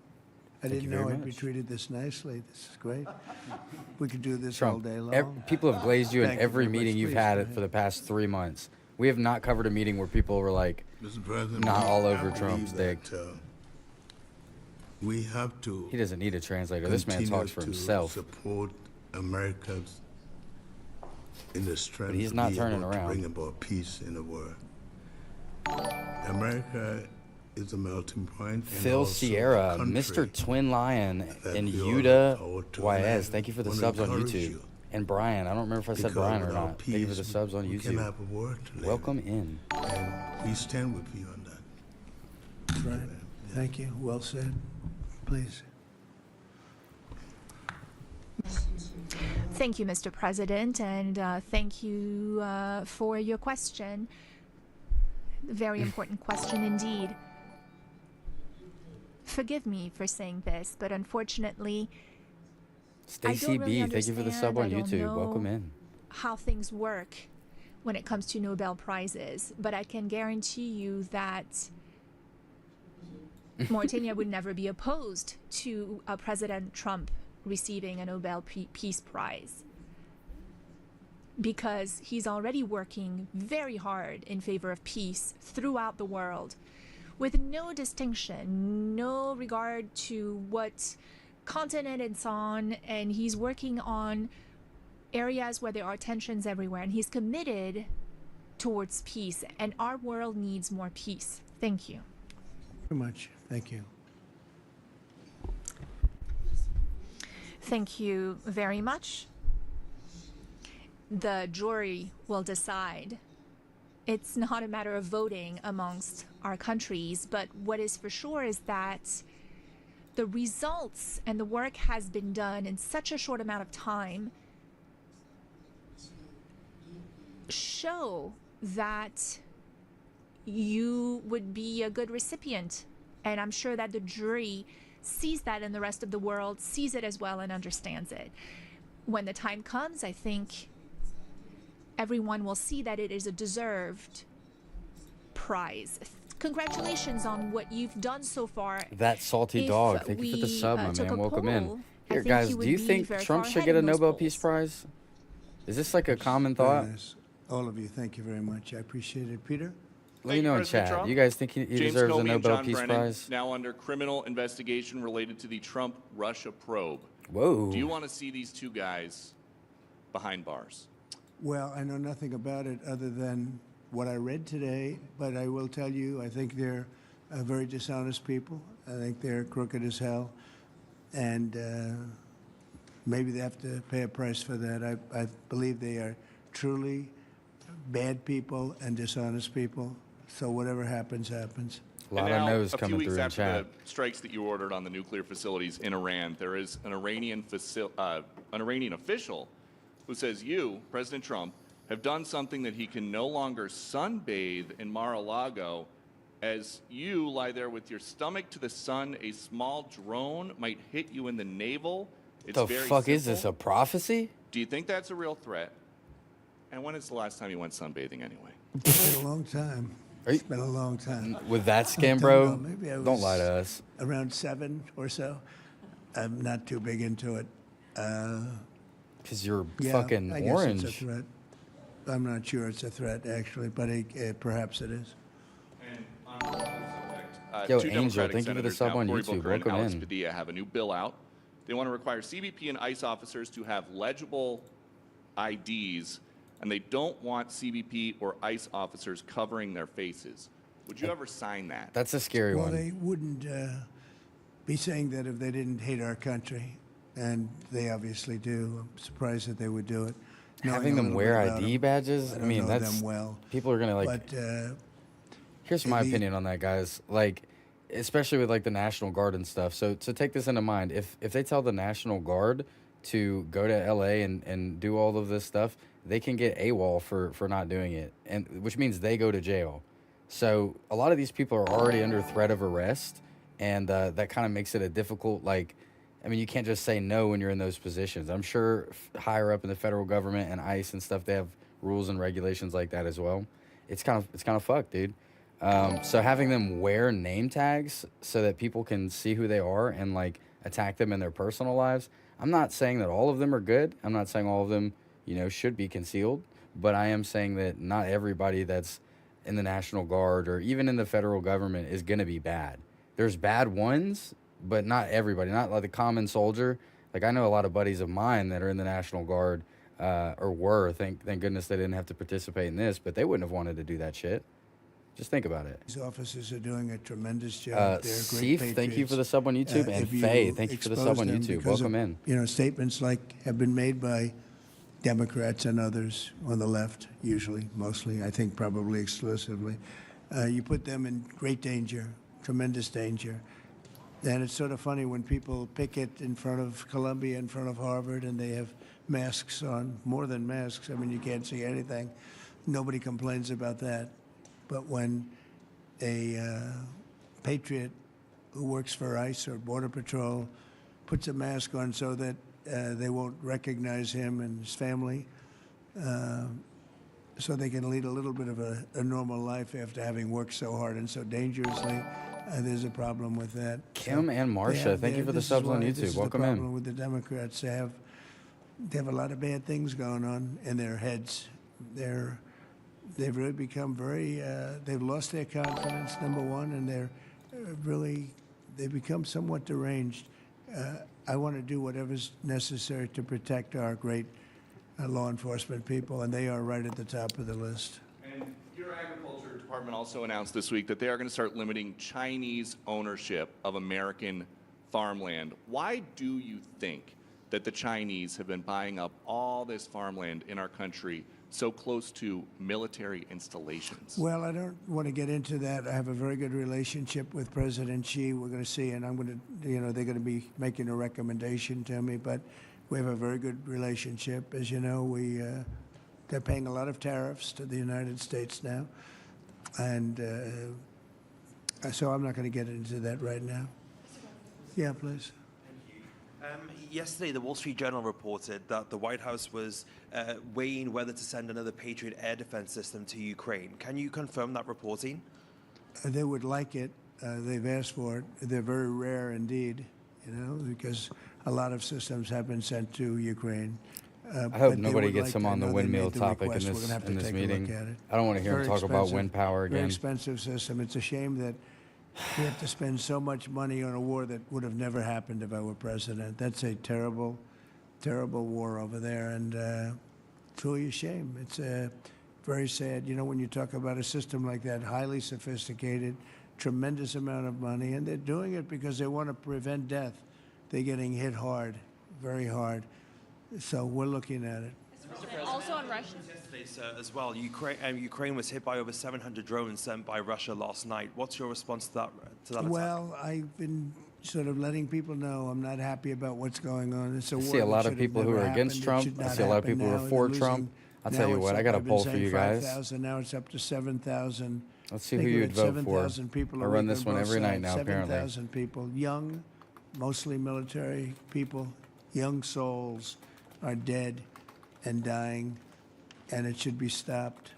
Speaker 2: I
Speaker 1: Thank
Speaker 2: didn't
Speaker 1: you
Speaker 2: know
Speaker 1: very
Speaker 2: I'd be
Speaker 1: much.
Speaker 2: treated this nicely. This is great. We could do this
Speaker 1: Trump,
Speaker 2: all day long.
Speaker 1: people have glazed you in
Speaker 2: Thank you
Speaker 1: every
Speaker 2: very much.
Speaker 1: meeting you've
Speaker 2: Please,
Speaker 1: had
Speaker 2: go
Speaker 1: it for
Speaker 2: ahead.
Speaker 1: the past 3 months. We have not covered a meeting where people were like,
Speaker 7: Mr. President,
Speaker 1: not all
Speaker 7: I
Speaker 1: over
Speaker 7: believe
Speaker 1: Trump's dick.
Speaker 7: that, we have to
Speaker 1: He doesn't need a translator. This man
Speaker 7: continue
Speaker 1: talks for
Speaker 7: to
Speaker 1: himself.
Speaker 7: support America's in the strength
Speaker 1: he's
Speaker 7: to
Speaker 1: not
Speaker 7: be
Speaker 1: turning
Speaker 7: able to
Speaker 1: around.
Speaker 7: bring about peace in the world. America is a melting point. and
Speaker 1: Phil
Speaker 7: also a
Speaker 1: Sierra,
Speaker 7: country
Speaker 1: Mr. Twin Lion,
Speaker 7: that
Speaker 1: and
Speaker 7: we all
Speaker 1: Yuda
Speaker 7: look forward to.
Speaker 1: YS.
Speaker 7: And
Speaker 1: Thank you for the
Speaker 7: I
Speaker 1: subs on
Speaker 7: wanna encourage
Speaker 1: YouTube.
Speaker 7: you,
Speaker 1: And Brian, I don't remember if I said
Speaker 7: because
Speaker 1: Brian or
Speaker 7: without
Speaker 1: not. Thank you for the
Speaker 7: peace,
Speaker 1: subs on
Speaker 7: we
Speaker 1: YouTube.
Speaker 7: cannot have a world to live
Speaker 1: Welcome in.
Speaker 7: And we stand with you on that.
Speaker 2: Right. Thank you. Well said. Please.
Speaker 4: Thank you, Mr. President, and thank you for your question. Very important question indeed. Forgive me for saying this, but unfortunately,
Speaker 1: Stacy
Speaker 4: really
Speaker 1: B, thank you for the sub
Speaker 4: understand.
Speaker 1: on
Speaker 4: I don't
Speaker 1: YouTube. Welcome
Speaker 4: know
Speaker 1: in.
Speaker 4: how things work when it comes to Nobel Prizes, but I can guarantee you that Mauritania would never be opposed to President Trump receiving a Nobel Peace Prize, because he's already working very hard in favor of peace throughout the world, with no distinction, no regard to what continent it's on, and he's working on areas where there are tensions everywhere, and he's committed towards peace, and our world needs more peace. Thank you.
Speaker 2: Very much. Thank you.
Speaker 4: Thank you very much. The jury will decide. It's not a matter of voting amongst our countries, but what is for sure is that the results and the work has been done in such a short amount of time show that you would be a good recipient. And I'm sure that the jury sees that, and the rest of the world sees it as well and understands it. When the time comes, I think everyone will see that it is a deserved prize. Congratulations on what you've done so far.
Speaker 1: That salty
Speaker 4: If
Speaker 1: dog. Thank you for the
Speaker 4: we,
Speaker 1: sub, my
Speaker 4: took
Speaker 1: man.
Speaker 4: a
Speaker 1: Welcome
Speaker 4: poll,
Speaker 1: in.
Speaker 4: I
Speaker 1: Here,
Speaker 4: think
Speaker 1: guys,
Speaker 4: you would
Speaker 1: do you
Speaker 4: be
Speaker 1: think
Speaker 4: very
Speaker 1: Trump
Speaker 4: far
Speaker 1: should
Speaker 4: ahead
Speaker 1: get a
Speaker 4: in those
Speaker 1: Nobel Peace
Speaker 4: polls.
Speaker 1: Prize? Is this like a common
Speaker 2: Very
Speaker 1: thought?
Speaker 2: nice. All of you, thank you very much. I appreciate it. Peter?
Speaker 1: Let me know in
Speaker 11: President
Speaker 1: chat.
Speaker 11: Trump.
Speaker 1: You guys think he
Speaker 11: James
Speaker 1: deserves a
Speaker 11: Comey and
Speaker 1: Nobel
Speaker 11: John
Speaker 1: Peace
Speaker 11: Brennan,
Speaker 1: Prize?
Speaker 11: now under criminal investigation related to the Trump-Russia probe.
Speaker 1: Whoa.
Speaker 11: Do you want to see these two guys behind bars?
Speaker 2: Well, I know nothing about it other than what I read today, but I will tell you, I think they're very dishonest people. I think they're crooked as hell, and maybe they have to pay a price for that. I believe they are truly bad people and dishonest people, so whatever happens, happens.
Speaker 1: A lot
Speaker 11: And
Speaker 1: of
Speaker 11: now,
Speaker 1: no's
Speaker 11: a few
Speaker 1: coming
Speaker 11: weeks
Speaker 1: through in
Speaker 11: after
Speaker 1: chat.
Speaker 11: the strikes that you ordered on the nuclear facilities in Iran, there is an Iranian official who says you, President Trump, have done something that he can no longer sunbathe in Mar-a-Lago. As you lie there with your stomach to the sun, a small drone might hit you in the navel. It's
Speaker 1: The
Speaker 11: very
Speaker 1: fuck is
Speaker 11: simple.
Speaker 1: this, a prophecy?
Speaker 11: Do you think that's a real threat? And when is the last time you went sunbathing anyway?
Speaker 2: It's been a long time. It's been a long time.
Speaker 1: With that
Speaker 2: I
Speaker 1: scam,
Speaker 2: don't
Speaker 1: bro?
Speaker 2: know. Maybe I
Speaker 1: Don't lie
Speaker 2: was
Speaker 1: to us.
Speaker 2: Around 7 or so. I'm not too big into it.
Speaker 1: Because you're
Speaker 2: Yeah,
Speaker 1: fucking
Speaker 2: I guess
Speaker 1: orange.
Speaker 2: it's a threat. I'm not sure it's a threat, actually, but perhaps it is.
Speaker 11: And on the subject,
Speaker 1: Yo,
Speaker 11: two
Speaker 1: Angel,
Speaker 11: Democratic
Speaker 1: thank you for the
Speaker 11: senators
Speaker 1: sub
Speaker 11: now,
Speaker 1: on
Speaker 11: Cory
Speaker 1: YouTube.
Speaker 11: Booker and
Speaker 1: Welcome
Speaker 11: Alex
Speaker 1: in.
Speaker 11: Padilla, have a new bill out. They want to require CBP and ICE officers to have legible IDs, and they don't want CBP or ICE officers covering their faces. Would you ever sign that?
Speaker 1: That's a scary
Speaker 2: Well,
Speaker 1: one.
Speaker 2: they wouldn't be saying that if they didn't hate our country, and they obviously do. I'm surprised that they would do it. Knowing
Speaker 1: Having
Speaker 2: a
Speaker 1: them
Speaker 2: little
Speaker 1: wear
Speaker 2: bit about
Speaker 1: ID
Speaker 2: them.
Speaker 1: badges?
Speaker 2: I
Speaker 1: I
Speaker 2: don't
Speaker 1: mean,
Speaker 2: know
Speaker 1: that's
Speaker 2: them well.
Speaker 1: people are gonna like.
Speaker 2: But
Speaker 1: Here's my
Speaker 2: the-
Speaker 1: opinion on that, guys. Like, especially with like the National Guard and stuff. So take this into mind. If they tell the National Guard to go to LA and do all of this stuff, they can get AWOL for not doing it, and which means they go to jail. So a lot of these people are already under threat of arrest, and that kind of makes it a difficult, like, I mean, you can't just say no when you're in those positions. I'm sure higher up in the federal government and ICE and stuff, they have rules and regulations like that as well. It's kind of fucked, dude. So having them wear name tags so that people can see who they are and like attack them in their personal lives. I'm not saying that all of them are good. I'm not saying all of them, should be concealed, but I am saying that not everybody that's in the National Guard or even in the federal government is going to be bad. There's bad ones, but not everybody, not like the common soldier. Like, I know a lot of buddies of mine that are in the National Guard or were. Thank goodness they didn't have to participate in this, but they wouldn't have wanted to do that shit. Just think about it.
Speaker 2: These officers are doing a tremendous job. They're great
Speaker 1: Seif, thank you for
Speaker 2: patriots.
Speaker 1: the sub on YouTube. And
Speaker 2: If you
Speaker 1: Faye, thank you for the sub
Speaker 2: expose
Speaker 1: on
Speaker 2: them
Speaker 1: YouTube.
Speaker 2: because
Speaker 1: Welcome
Speaker 2: of,
Speaker 1: in.
Speaker 2: Statements like have been made by Democrats and others on the left, usually, mostly, I think probably exclusively. You put them in great danger, tremendous danger. And it's sort of funny when people picket in front of Columbia, in front of Harvard, and they have masks on, more than masks. I mean, you can't see anything. Nobody complains about that. But when a patriot who works for ICE or Border Patrol puts a mask on so that they won't recognize him and his family, so they can lead a little bit of a normal life after having worked so hard and so dangerously, there's a problem with that.
Speaker 1: Kim and Marcia, thank you for the subs on YouTube. Welcome
Speaker 2: the
Speaker 1: in.
Speaker 2: problem with the Democrats. They have a lot of bad things going on in their heads. They've really become very, they've lost their confidence, number one, and they've become somewhat deranged. I want to do whatever's necessary to protect our great law enforcement people, and they are right at the top of the list.
Speaker 11: And your agriculture department also announced this week that they are going to start limiting Chinese ownership of American farmland. Why do you think that the Chinese have been buying up all this farmland in our country so close to military installations?
Speaker 2: Well, I don't want to get into that. I have a very good relationship with President Xi. We're going to see, and I'm going to, they're going to be making a recommendation to me, but we have a very good relationship. As you know, they're paying a lot of tariffs to the United States now, and so I'm not going to get into that right now. Yeah, please.
Speaker 12: Yesterday, the Wall Street Journal reported that the White House was weighing whether to send another Patriot air defense system to Ukraine. Can you confirm that reporting?
Speaker 2: They would like it. They've asked for it. They're very rare indeed, because a lot of systems have been sent to Ukraine.
Speaker 1: I hope nobody gets him on the windmill topic in this meeting. I don't want to hear him talk about wind power again.
Speaker 2: Very expensive system. It's a shame that we have to spend so much money on a war that would have never happened if I were president. That's a terrible, terrible war over there, and truly a shame. It's very sad. When you talk about a system like that, highly sophisticated, tremendous amount of money, and they're doing it because they want to prevent death. They're getting hit hard, very hard. So we're looking at it.
Speaker 13: Also on Russia.
Speaker 12: Yesterday, sir, as well, Ukraine was hit by over 700 drones sent by Russia last night. What's your response to that attack?
Speaker 2: Well, I've been sort of letting people know I'm not happy about what's going on. It's a war
Speaker 1: I see a lot
Speaker 2: that
Speaker 1: of
Speaker 2: should have
Speaker 1: people who
Speaker 2: never
Speaker 1: are against
Speaker 2: happened. It
Speaker 1: Trump.
Speaker 2: should
Speaker 1: I
Speaker 2: not
Speaker 1: see a lot of
Speaker 2: happen
Speaker 1: people who
Speaker 2: now.
Speaker 1: are for
Speaker 2: They're
Speaker 1: Trump.
Speaker 2: losing
Speaker 1: I'll tell you what, I got a poll for you guys.
Speaker 2: 5,000, now it's up to 7,000.
Speaker 1: Let's see
Speaker 2: I
Speaker 1: who
Speaker 2: think we're
Speaker 1: you'd
Speaker 2: at
Speaker 1: vote for.
Speaker 2: 7,000 people
Speaker 1: I
Speaker 2: a
Speaker 1: run
Speaker 2: week
Speaker 1: this
Speaker 2: on
Speaker 1: one
Speaker 2: both
Speaker 1: every night
Speaker 2: sides.
Speaker 1: now, apparently.
Speaker 2: 7,000 people, young, mostly military people, young souls are dead and dying, and it should be stopped.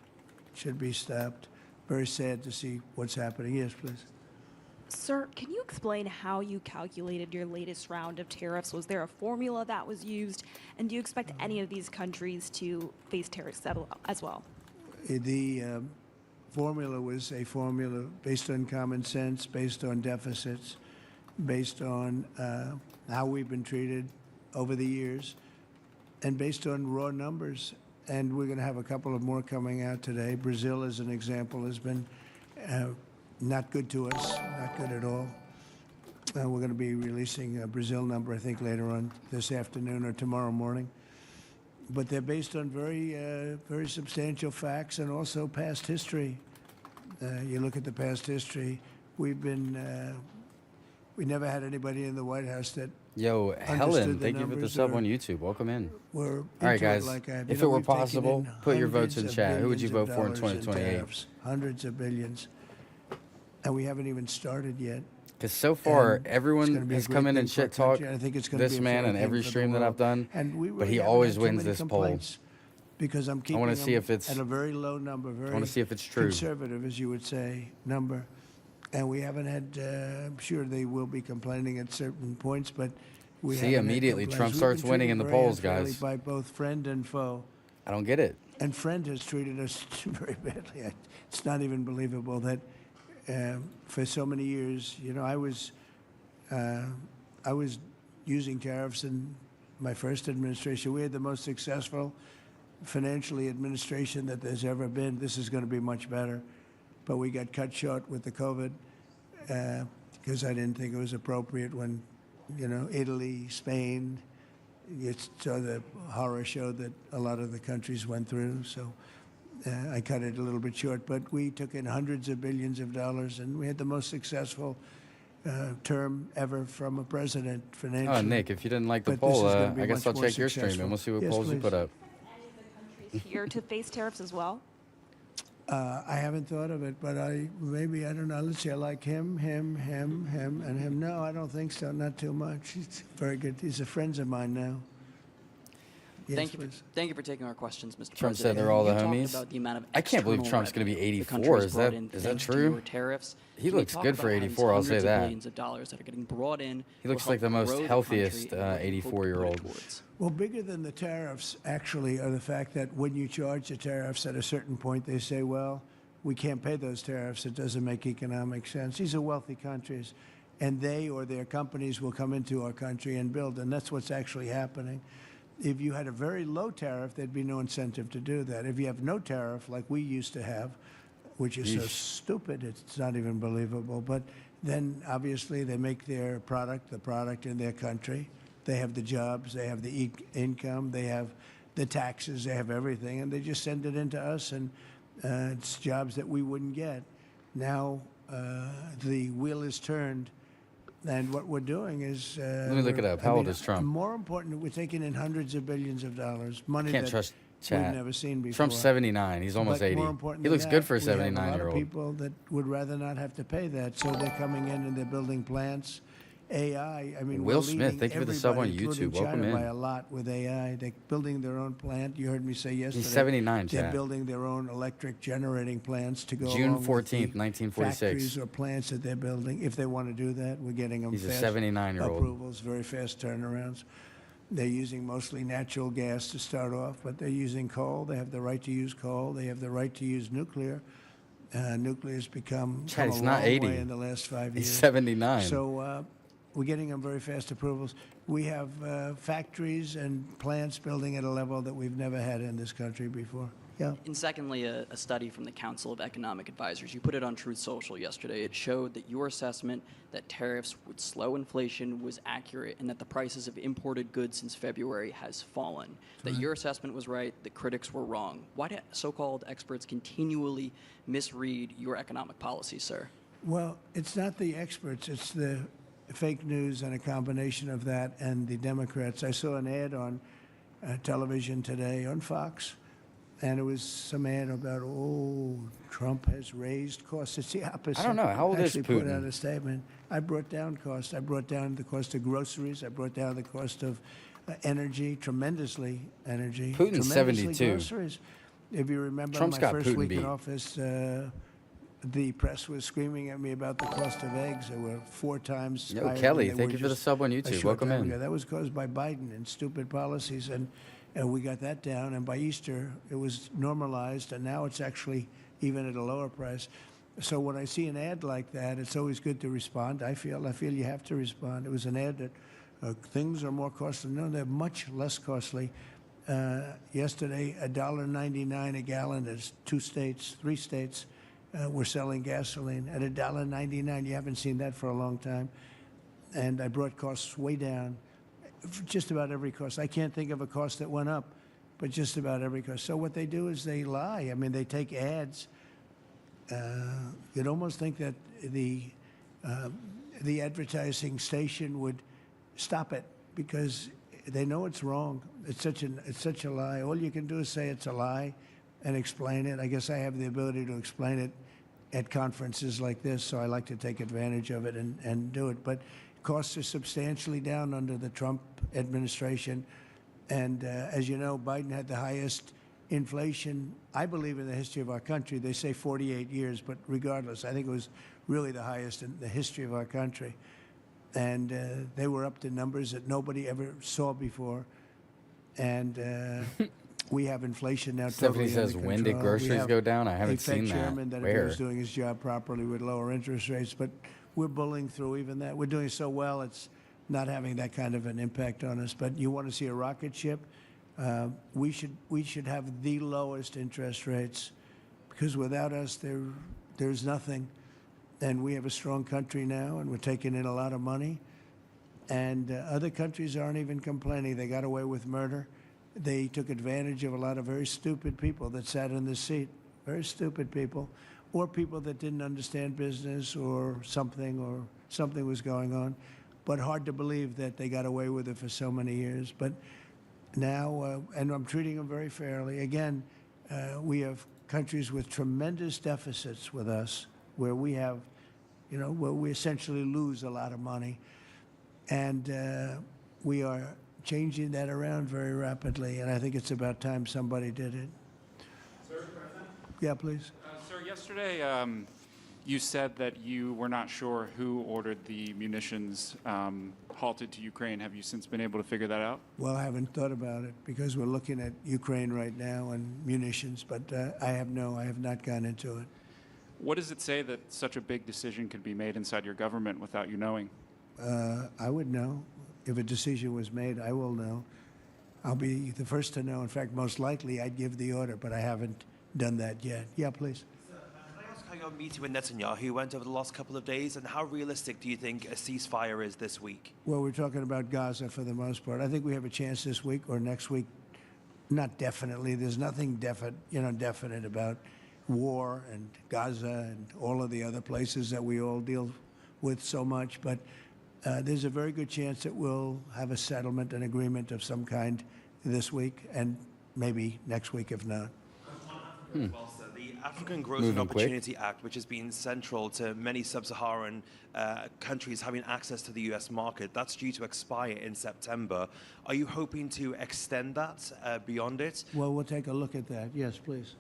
Speaker 2: It should be stopped. Very sad to see what's happening. Yes, please.
Speaker 13: Sir, can you explain how you calculated your latest round of tariffs? Was there a formula that was used? And do you expect any of these countries to face tariffs as well?
Speaker 2: The formula was a formula based on common sense, based on deficits, based on how we've been treated over the years, and based on raw numbers. And we're going to have a couple of more coming out today. Brazil, as an example, has been not good to us, not good at all. We're going to be releasing a Brazil number, I think, later on this afternoon or tomorrow morning. But they're based on very substantial facts and also past history. You look at the past history. We never had anybody in the White House that
Speaker 1: Yo, Helen, thank you for the sub on YouTube. Welcome in. All right, guys. If it were possible, put your votes in chat. Who would you vote for in 2028?
Speaker 2: Hundreds of billions. And we haven't even started yet.
Speaker 1: Because so far, everyone has come in and shit talked this man in every stream that I've done, but he always wins this poll.
Speaker 2: Because I'm keeping
Speaker 1: want to see if it's
Speaker 2: at a very low number, very
Speaker 1: I want to see if it's true.
Speaker 2: Conservative, as you would say, number. And we haven't had, I'm sure they will be complaining at certain points, but we
Speaker 1: see, immediately Trump starts winning in the polls, guys.
Speaker 2: By both friend and foe.
Speaker 1: I don't get it.
Speaker 2: And friend has treated us very badly. It's not even believable that for so many years, you know, I was using tariffs in my first administration. We had the most successful financially administration that there's ever been. This is going to be much better. But we got cut short with the COVID because I didn't think it was appropriate when, you know, Italy, Spain, you saw the horror show that a lot of the countries went through. So I cut it a little bit short. But we took in hundreds of billions of dollars, and we had the most successful term ever from a president financially.
Speaker 1: Oh, Nick, if you didn't like the poll, I guess I'll check your stream and we'll see what polls you put up.
Speaker 13: Here to face tariffs as well?
Speaker 2: I haven't thought of it, but I don't know. Let's see, I like him, and him. No, I don't think so. Not too much. He's very good. He's a friend of mine now. Yes,
Speaker 14: thank you for taking our questions, Mr.
Speaker 1: Trump
Speaker 14: President.
Speaker 1: said they're all the
Speaker 14: You talked
Speaker 1: homies.
Speaker 14: about the amount of
Speaker 1: I can't believe
Speaker 14: external
Speaker 1: Trump's going to be
Speaker 14: revenue the
Speaker 1: 84.
Speaker 14: country's
Speaker 1: Is
Speaker 14: brought
Speaker 1: that
Speaker 14: in
Speaker 1: is that
Speaker 14: thanks to
Speaker 1: true?
Speaker 14: your tariffs.
Speaker 1: He
Speaker 14: Can you
Speaker 1: looks
Speaker 14: talk
Speaker 1: good
Speaker 14: about
Speaker 1: for
Speaker 14: how
Speaker 1: 84.
Speaker 14: these
Speaker 1: I'll say
Speaker 14: hundreds of
Speaker 1: that.
Speaker 14: billions of dollars that are getting brought in
Speaker 1: He looks
Speaker 14: will
Speaker 1: like the
Speaker 14: help
Speaker 1: most
Speaker 14: grow the
Speaker 1: healthiest
Speaker 14: country and what we hope to put it
Speaker 1: 84-year-old.
Speaker 14: towards?
Speaker 2: Well, bigger than the tariffs, actually, are the fact that when you charge the tariffs at a certain point, they say, well, we can't pay those tariffs. It doesn't make economic sense. These are wealthy countries, and they or their companies will come into our country and build, and that's what's actually happening. If you had a very low tariff, there'd be no incentive to do that. If you have no tariff, like we used to have, which is so stupid, it's not even believable, but then obviously they make their product, the product in their country. They have the jobs, they have the income, they have the taxes, they have everything, and they just send it into us, and it's jobs that we wouldn't get. Now the wheel is turned, and what we're doing is...
Speaker 1: Let me look it up. How old is Trump?
Speaker 2: More important, we're taking in hundreds of billions of dollars, money
Speaker 1: Can't
Speaker 2: that
Speaker 1: trust
Speaker 2: we've
Speaker 1: chat.
Speaker 2: never seen before.
Speaker 1: Trump's 79. He's almost
Speaker 2: But
Speaker 1: 80.
Speaker 2: more important
Speaker 1: He
Speaker 2: than
Speaker 1: looks good for a
Speaker 2: that, we have a lot
Speaker 1: 79-year-old.
Speaker 2: of people that would rather not have to pay that, so they're coming in and they're building plants. AI, I mean,
Speaker 1: Will
Speaker 2: we're
Speaker 1: Smith,
Speaker 2: leading
Speaker 1: thank you for the sub on
Speaker 2: everybody, including
Speaker 1: YouTube. Welcome
Speaker 2: China,
Speaker 1: in.
Speaker 2: by a lot with AI. They're building their own plant. You heard me say yesterday.
Speaker 1: He's 79,
Speaker 2: They're
Speaker 1: chat.
Speaker 2: building their own electric generating plants to go
Speaker 1: June
Speaker 2: along with the
Speaker 1: 14th, 1946.
Speaker 2: factories or plants that they're building. If they want to do that, we're getting them
Speaker 1: He's a
Speaker 2: fast
Speaker 1: 79-year-old.
Speaker 2: approvals, very fast turnarounds. They're using mostly natural gas to start off, but they're using coal. They have the right to use coal. They have the right to use nuclear. Nuclear has become
Speaker 1: Chad,
Speaker 2: a
Speaker 1: he's
Speaker 2: long
Speaker 1: not 80.
Speaker 2: way in the last 5 years.
Speaker 1: He's 79.
Speaker 2: So we're getting them very fast approvals. We have factories and plants building at a level that we've never had in this country before. Yeah.
Speaker 14: And secondly, a study from the Council of Economic Advisors. You put it on Truth Social yesterday. It showed that your assessment that tariffs would slow inflation was accurate and that the prices of imported goods since February has fallen. That your assessment was right, the critics were wrong. Why do so-called experts continually misread your economic policy, sir?
Speaker 2: Well, it's not the experts. It's the fake news and a combination of that and the Democrats. I saw an ad on television today on Fox And it was some ad about, oh, Trump has raised costs. It's the opposite.
Speaker 1: I don't know. How old is
Speaker 2: Actually put
Speaker 1: Putin?
Speaker 2: out a statement. I brought down costs. I brought down the cost of groceries. I brought down the cost of energy, tremendously energy.
Speaker 1: Putin's
Speaker 2: tremendously
Speaker 1: 72.
Speaker 2: Groceries. If you remember
Speaker 1: Trump's
Speaker 2: my
Speaker 1: got
Speaker 2: first
Speaker 1: Putin
Speaker 2: week
Speaker 1: beat.
Speaker 2: in office, the press was screaming at me about the cost of eggs. They were 4 times
Speaker 1: Yo,
Speaker 2: higher
Speaker 1: Kelly,
Speaker 2: than they
Speaker 1: thank
Speaker 2: were
Speaker 1: you for the
Speaker 2: just
Speaker 1: sub on
Speaker 2: a
Speaker 1: YouTube.
Speaker 2: short
Speaker 1: Welcome
Speaker 2: time
Speaker 1: in.
Speaker 2: ago. That was caused by Biden and stupid policies, and we got that down. And by Easter, it was normalized, and now it's actually even at a lower price. So when I see an ad like that, it's always good to respond. I feel you have to respond. It was an ad that things are more costly. No, they're much less costly. Yesterday, $1.99 a gallon. There's 3 states. We're selling gasoline at $1.99. You haven't seen that for a long time. And I brought costs way down. Just about every cost. I can't think of a cost that went up, but just about every cost. So what they do is they lie. I mean, they take ads. You'd almost think that the advertising station would stop it because they know it's wrong. It's such a lie. All you can do is say it's a lie and explain it. I guess I have the ability to explain it at conferences like this, so I like to take advantage of it and do it. But costs are substantially down under the Trump administration. And as you know, Biden had the highest inflation, I believe, in the history of our country. They say 48 years, but regardless, I think it was really the highest in the history of our country. And they were up to numbers that nobody ever saw before. And we have inflation now totally
Speaker 1: Stephanie says,
Speaker 2: under
Speaker 1: when did
Speaker 2: control. We
Speaker 1: groceries
Speaker 2: have
Speaker 1: go down? I haven't
Speaker 2: a Fed
Speaker 1: seen that.
Speaker 2: chairman that if he
Speaker 1: Where?
Speaker 2: was doing his job properly would lower interest rates, but we're bullying through even that. We're doing so well, it's not having that kind of an impact on us. But you want to see a rocket ship? We should have the lowest interest rates, because without us, there's nothing. And we have a strong country now, and we're taking in a lot of money. And other countries aren't even complaining. They got away with murder. They took advantage of a lot of very stupid people that sat in the seat, very stupid people, or people that didn't understand business or something was going on. But hard to believe that they got away with it for so many years. But now, and I'm treating them very fairly. Again, we have countries with tremendous deficits with us, where we have, where we essentially lose a lot of money. And we are changing that around very rapidly, and I think it's about time somebody did it.
Speaker 15: Sir, President?
Speaker 2: Yeah, please.
Speaker 15: Sir, yesterday you said that you were not sure who ordered the munitions halted to Ukraine. Have you since been able to figure that out?
Speaker 2: Well, I haven't thought about it because we're looking at Ukraine right now and munitions, but I have not gone into it.
Speaker 15: What does it say that such a big decision could be made inside your government without you knowing?
Speaker 2: I would know. If a decision was made, I will know. I'll be the first to know. In fact, most likely I'd give the order, but I haven't done that yet. Yeah, please.
Speaker 12: Can I ask how your meeting with Netanyahu went over the last couple of days, and how realistic do you think a ceasefire is this week?
Speaker 2: Well, we're talking about Gaza for the most part. I think we have a chance this week or next week. Not definitely. There's nothing definite about war and Gaza and all of the other places that we all deal with so much, but there's a very good chance that we'll have a settlement, an agreement of some kind this week, and maybe next week if not.
Speaker 12: Well, sir, the African Growth and Opportunity Act, which has been central to many sub-Saharan countries having access to the U.S. market, that's due to expire in September. Are you hoping to extend that beyond it?
Speaker 2: Well, we'll take a look at that. Yes, please.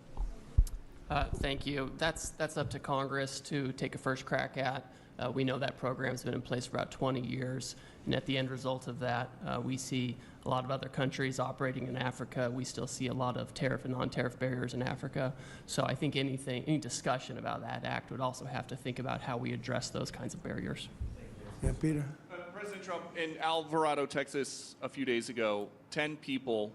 Speaker 16: Thank you. That's up to Congress to take a first crack at. We know that program's been in place for about 20 years, and at the end result of that, we see a lot of other countries operating in Africa. We still see a lot of tariff and non-tariff barriers in Africa. So I think any discussion about that act would also have to think about how we address those kinds of barriers.
Speaker 2: Yeah, Peter.
Speaker 11: President Trump, in Alvarado, Texas, a few days ago, 10 people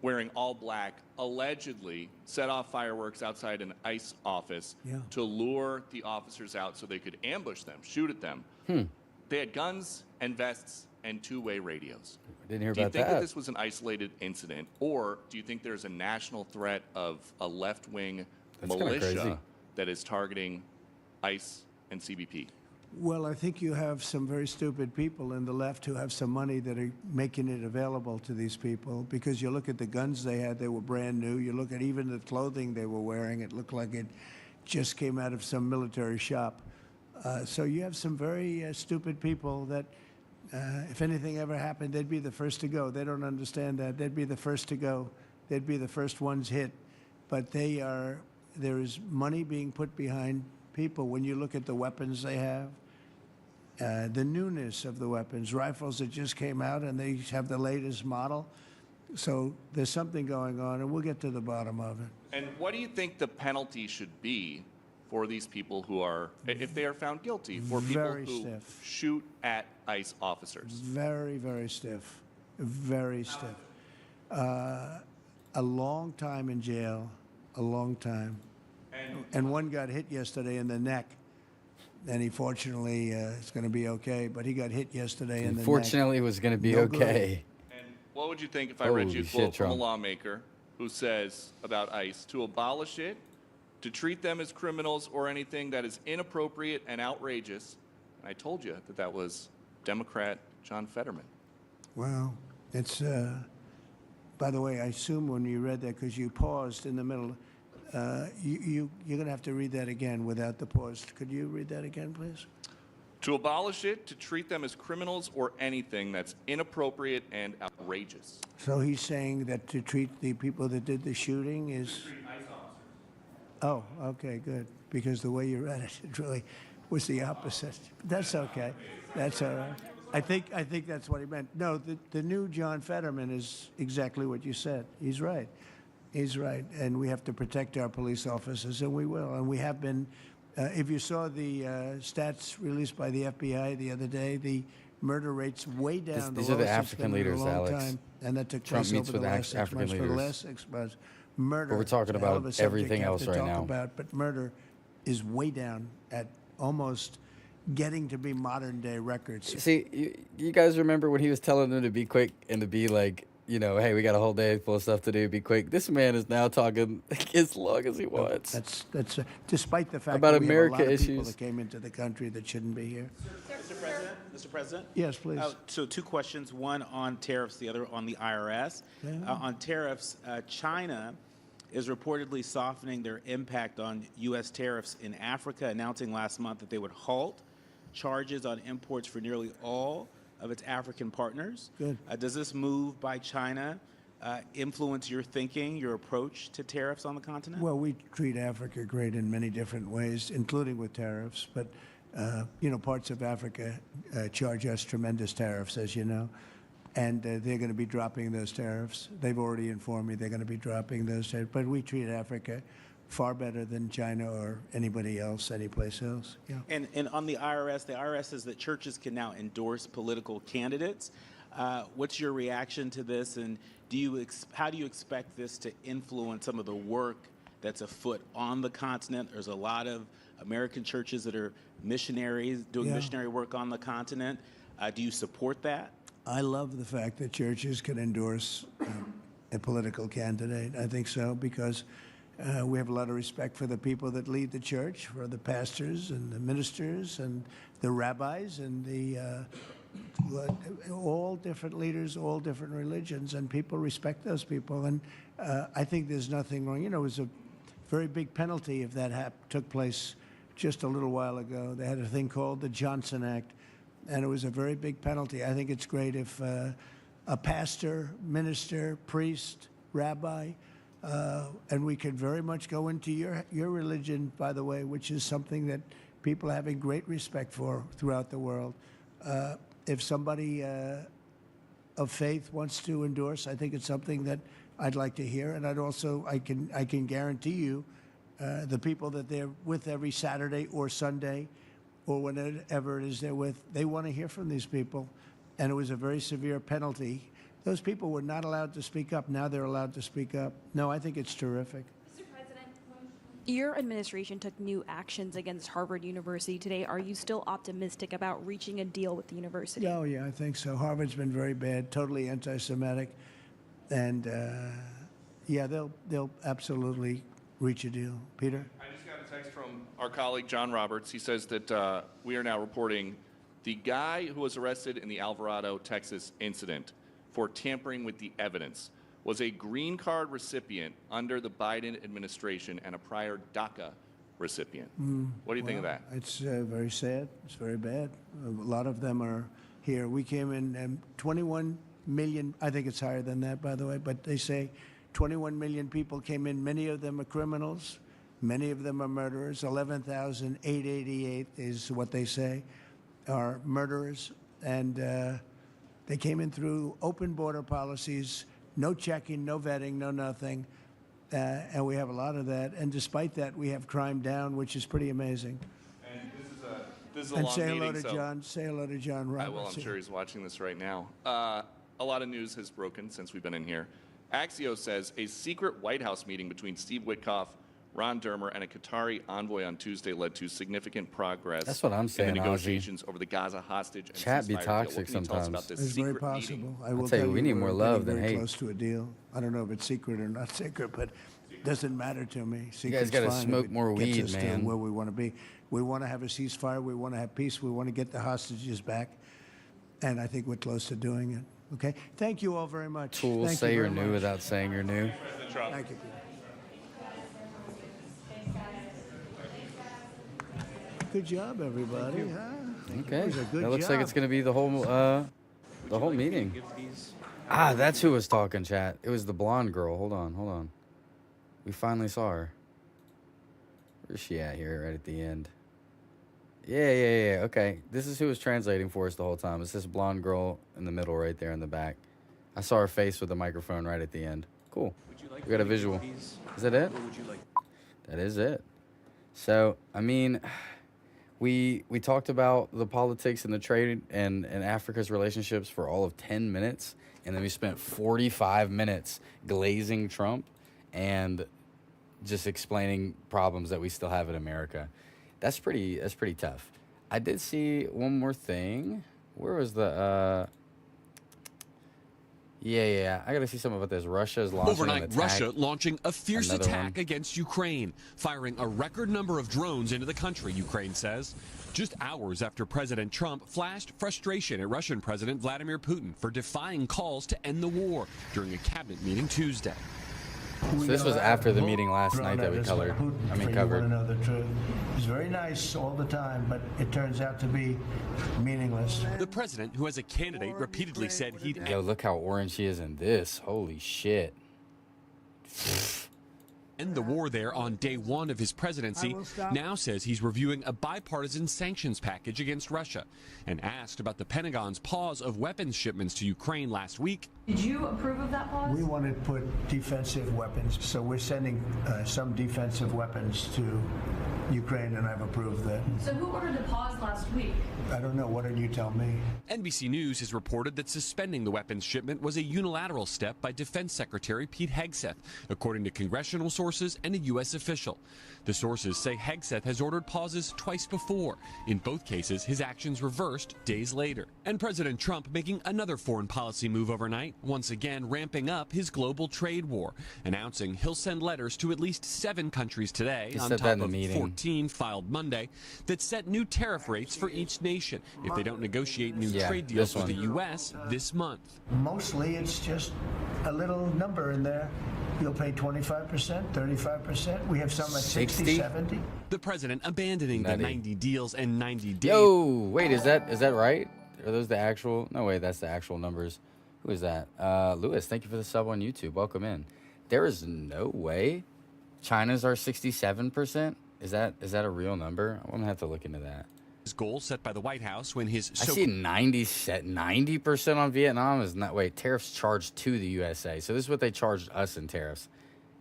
Speaker 11: wearing all black allegedly set off fireworks outside an ICE office to lure the officers out so they could ambush them, shoot at them. They had guns and vests and two-way radios.
Speaker 1: I didn't hear
Speaker 11: Do you
Speaker 1: about
Speaker 11: think
Speaker 1: that.
Speaker 11: that this was an isolated incident, or do you think there's a national threat of a left-wing
Speaker 1: That's kinda crazy.
Speaker 11: militia that is targeting ICE and CBP?
Speaker 2: Well, I think you have some very stupid people in the left who have some money that are making it available to these people, because you look at the guns they had, they were brand new. You look at even the clothing they were wearing, it looked like it just came out of some military shop. So you have some very stupid people that if anything ever happened, they'd be the first to go. They don't understand that. They'd be the first to go. They'd be the first ones hit. But there is money being put behind people. When you look at the weapons they have, the newness of the weapons, rifles that just came out and they have the latest model. So there's something going on, and we'll get to the bottom of it.
Speaker 11: And what do you think the penalty should be for these people who are, if they are found guilty, for people
Speaker 2: Very
Speaker 11: who
Speaker 2: stiff.
Speaker 11: shoot at ICE officers?
Speaker 2: Very, very stiff. Very stiff. A long time in jail, a long time. And one got hit yesterday in the neck. And he fortunately is going to be okay, but he got hit yesterday in the neck.
Speaker 1: Fortunately, it was going to be
Speaker 2: No
Speaker 1: okay.
Speaker 11: And what would you think if I read you a
Speaker 1: Holy
Speaker 11: quote
Speaker 1: shit,
Speaker 11: from a
Speaker 1: Trump.
Speaker 11: lawmaker who says about ICE, to abolish it, to treat them as criminals or anything that is inappropriate and outrageous? And I told you that that was Democrat John Fetterman.
Speaker 2: Well, it's, by the way, I assume when you read that, because you paused in the middle, you're going to have to read that again without the pause. Could you read that again, please?
Speaker 11: To abolish it, to treat them as criminals or anything that's inappropriate and outrageous.
Speaker 2: So he's saying that to treat the people that did the shooting is... Oh, okay, good. Because the way you read it, it really was the opposite. That's okay. That's all right. I think that's what he meant. No, the new John Fetterman is exactly what you said. He's right. He's right. And we have to protect our police officers, and we will. And we have been. If you saw the stats released by the FBI the other day, the murder rate's way down.
Speaker 1: These are the
Speaker 2: lowest it's
Speaker 1: African
Speaker 2: been in a
Speaker 1: leaders,
Speaker 2: long
Speaker 1: Alex.
Speaker 2: time. And that took
Speaker 1: Trump
Speaker 2: place
Speaker 1: meets
Speaker 2: over
Speaker 1: with
Speaker 2: the last 6
Speaker 1: African
Speaker 2: months. For the
Speaker 1: leaders.
Speaker 2: last 6 months, murder.
Speaker 1: But we're talking
Speaker 2: is a hell
Speaker 1: about
Speaker 2: of a subject
Speaker 1: everything
Speaker 2: to have
Speaker 1: else
Speaker 2: to
Speaker 1: right
Speaker 2: talk
Speaker 1: now.
Speaker 2: about, but murder is way down at almost getting to be modern day records.
Speaker 1: See, you guys remember when he was telling them to be quick and to be like, you know, hey, we got a whole day full of stuff to do, be quick. This man is now talking as long as he wants.
Speaker 2: That's despite the fact
Speaker 1: About
Speaker 2: that we
Speaker 1: America
Speaker 2: have a lot of people
Speaker 1: issues.
Speaker 2: that came into the country that shouldn't be here.
Speaker 17: Mr. President?
Speaker 2: Yes, please.
Speaker 17: So two questions, one on tariffs, the other on the IRS.
Speaker 2: Yeah.
Speaker 17: On tariffs, China is reportedly softening their impact on U.S. tariffs in Africa, announcing last month that they would halt charges on imports for nearly all of its African partners.
Speaker 2: Good.
Speaker 17: Does this move by China influence your thinking, your approach to tariffs on the continent?
Speaker 2: Well, we treat Africa great in many different ways, including with tariffs. But, you know, parts of Africa charge us tremendous tariffs, as you know. And they're going to be dropping those tariffs. They've already informed me they're going to be dropping those tariffs. But we treat Africa far better than China or anybody else, anyplace else. Yeah.
Speaker 17: And on the IRS says that churches can now endorse political candidates. What's your reaction to this, and how do you expect this to influence some of the work that's afoot on the continent? There's a lot of American churches that are missionaries doing missionary work on the continent. Do you support that?
Speaker 2: I love the fact that churches can endorse a political candidate. I think so, because we have a lot of respect for the people that lead the church, for the pastors and the ministers and the rabbis and the all different leaders, all different religions, and people respect those people. And I think there's nothing wrong. You know, it was a very big penalty if that took place just a little while ago. They had a thing called the Johnson Act, and it was a very big penalty. I think it's great if a pastor, minister, priest, rabbi, and we could very much go into your religion, by the way, which is something that people are having great respect for throughout the world. If somebody of faith wants to endorse, I think it's something that I'd like to hear. And I can guarantee you the people that they're with every Saturday or Sunday or whenever it is they're with, they want to hear from these people. And it was a very severe penalty. Those people were not allowed to speak up. Now they're allowed to speak up. No, I think it's terrific.
Speaker 13: Mr. President, your administration took new actions against Harvard University today. Are you still optimistic about reaching a deal with the university?
Speaker 2: Oh, yeah, I think so. Harvard's been very bad, totally anti-Semitic. And, yeah, they'll absolutely reach a deal. Peter?
Speaker 11: I just got to a text from our colleague John Roberts. He says that we are now reporting the guy who was arrested in the Alvarado, Texas incident for tampering with the evidence was a green card recipient under the Biden administration and a prior DACA recipient. What do you think of that?
Speaker 2: It's very sad. It's very bad. A lot of them are here. We came in 21 million. I think it's higher than that, by the way, but they say 21 million people came in. Many of them are criminals. Many of them are murderers. 11,888 is what they say are murderers. And they came in through open border policies, no checking, no vetting, no nothing. And we have a lot of that. And despite that, we have crime down, which is pretty amazing.
Speaker 11: And this is a
Speaker 2: And
Speaker 11: long
Speaker 2: say
Speaker 11: meeting,
Speaker 2: hello to
Speaker 11: so
Speaker 2: John. Say hello to John Roberts.
Speaker 11: I will. I'm sure he's watching this right now. A lot of news has broken since we've been in here. Axios says a secret White House meeting between Steve Witkoff, Ron Dermer, and a Qatari envoy on Tuesday led to significant progress.
Speaker 1: That's what I'm saying,
Speaker 11: in the
Speaker 1: Ozzy.
Speaker 11: negotiations over the Gaza hostage and
Speaker 1: Chat be
Speaker 11: ceasefire deal.
Speaker 1: toxic
Speaker 11: What can you tell us
Speaker 1: sometimes.
Speaker 11: about this
Speaker 2: It's very
Speaker 11: secret
Speaker 2: possible.
Speaker 11: meeting?
Speaker 2: I will
Speaker 1: I'll tell you, we need
Speaker 2: we're
Speaker 1: more love
Speaker 2: getting
Speaker 1: than
Speaker 2: very
Speaker 1: hate.
Speaker 2: close to a deal. I don't know if it's secret or not secret, but it doesn't matter to me.
Speaker 1: You guys
Speaker 2: got to
Speaker 1: smoke more weed, man.
Speaker 2: Where we want to be. We want to have a ceasefire. We want to have peace. We want to get the hostages back. And I think we're close to doing it. Okay? Thank you all very much.
Speaker 1: Tools
Speaker 2: Thank
Speaker 1: say
Speaker 2: you
Speaker 1: you're
Speaker 2: very
Speaker 1: new
Speaker 2: much.
Speaker 1: without saying you're new.
Speaker 2: Thank you, Peter. Good job, everybody. Huh?
Speaker 1: Okay.
Speaker 2: It was a good
Speaker 1: That looks like
Speaker 2: job.
Speaker 1: it's going to be the whole meeting. Ah, that's who was talking, chat. It was the blonde girl. Hold on. We finally saw her. Where's she at here right at the end? Yeah. Okay. This is who was translating for us the whole time. It's this blonde girl in the middle right there in the back. I saw her face with the microphone right at the end. Cool. We got a visual. Is that it? That is it. So, I mean, we talked about the politics and the trade and Africa's relationships for all of 10 minutes. And then we spent 45 minutes glazing Trump and just explaining problems that we still have in America. That's pretty tough. I did see one more thing. Where was the Yeah. I got to see something about this. Russia's launching
Speaker 18: Overnight,
Speaker 1: an attack.
Speaker 18: Russia launching a fierce
Speaker 1: Another
Speaker 18: attack
Speaker 1: one.
Speaker 18: against Ukraine, firing a record number of drones into the country, Ukraine says. Just hours after President Trump flashed frustration at Russian President Vladimir Putin for defying calls to end the war during a cabinet meeting Tuesday.
Speaker 1: So this was after the meeting last night that we covered. Covered.
Speaker 2: You know the truth. It's very nice all the time, but it turns out to be meaningless.
Speaker 18: The president, who as a candidate repeatedly said he'd
Speaker 1: Yo, look how orange he is in this. Holy shit.
Speaker 18: end the war there on day one of his presidency, now says he's reviewing a bipartisan sanctions package against Russia. And asked about the Pentagon's pause of weapons shipments to Ukraine last week.
Speaker 13: Did you approve of that pause?
Speaker 2: We want to put defensive weapons, so we're sending some defensive weapons to Ukraine, and I've approved that.
Speaker 13: So who ordered the pause last week?
Speaker 2: I don't know. Why don't you tell me?
Speaker 18: NBC News has reported that suspending the weapons shipment was a unilateral step by Defense Secretary Pete Hegseth, according to congressional sources and a U.S. official. The sources say Hegseth has ordered pauses twice before. In both cases, his actions reversed days later. And President Trump making another foreign policy move overnight, once again ramping up his global trade war, announcing he'll send letters to at least 7 countries today,
Speaker 1: He
Speaker 18: on
Speaker 1: said that
Speaker 18: top
Speaker 1: in the
Speaker 18: of
Speaker 1: meeting.
Speaker 18: 14 filed Monday, that set new tariff rates for each nation if they don't negotiate new
Speaker 1: Yeah,
Speaker 18: trade deals
Speaker 1: this
Speaker 18: with the
Speaker 1: one.
Speaker 18: U.S. this month.
Speaker 2: Mostly, it's just a little number in there. You'll pay 25%, 35%. We have some at 60,
Speaker 1: 60?
Speaker 2: 70.
Speaker 18: The president abandoning
Speaker 1: Nutty.
Speaker 18: the 90 deals and 90 days.
Speaker 1: Yo, wait, is that right? Are those the actual? No, wait, that's the actual numbers. Who is that? Lewis, thank you for the sub on YouTube. Welcome in. There is no way China's are 67%. Is that a real number? I'm gonna have to look into that.
Speaker 18: His goal set by the White House when his
Speaker 1: I see 90% on Vietnam is not. Wait, tariffs charged to the USA. So this is what they charged us in tariffs.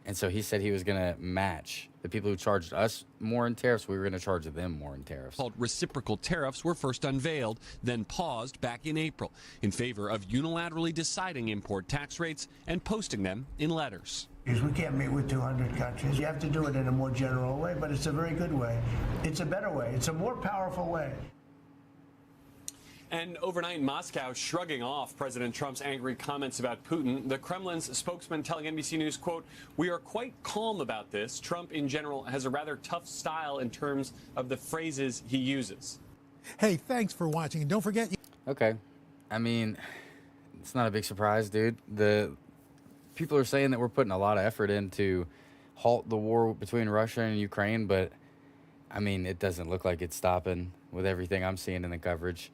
Speaker 1: And so he said he was gonna match the people who charged us more in tariffs. We were gonna charge them more in tariffs.
Speaker 18: called reciprocal tariffs were first unveiled, then paused back in April in favor of unilaterally deciding import tax rates and posting them in letters.
Speaker 2: Because we can't meet with 200 countries. You have to do it in a more general way, but it's a very good way. It's a better way. It's a more powerful way.
Speaker 18: And overnight in Moscow, shrugging off President Trump's angry comments about Putin, the Kremlin's spokesman telling NBC News, quote, "We are quite calm about this. Trump, in general, has a rather tough style in terms of the phrases he uses."
Speaker 19: Hey, thanks for watching. And don't forget...
Speaker 1: Okay. I mean, it's not a big surprise, dude. The people are saying that we're putting a lot of effort in to halt the war between Russia and Ukraine, but, I mean, it doesn't look like it's stopping with everything I'm seeing in the coverage.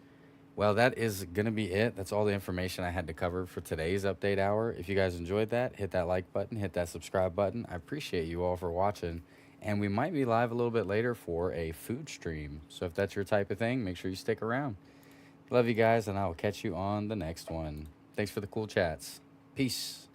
Speaker 1: Well, that is going to be it. That's all the information I had to cover for today's Update Hour. If you guys enjoyed that, hit that like button, hit that subscribe button. I appreciate you all for watching. And we might be live a little bit later for a food stream. So if that's your type of thing, make sure you stick around. Love you guys, and I will catch you on the next one. Thanks for the cool chats. Peace.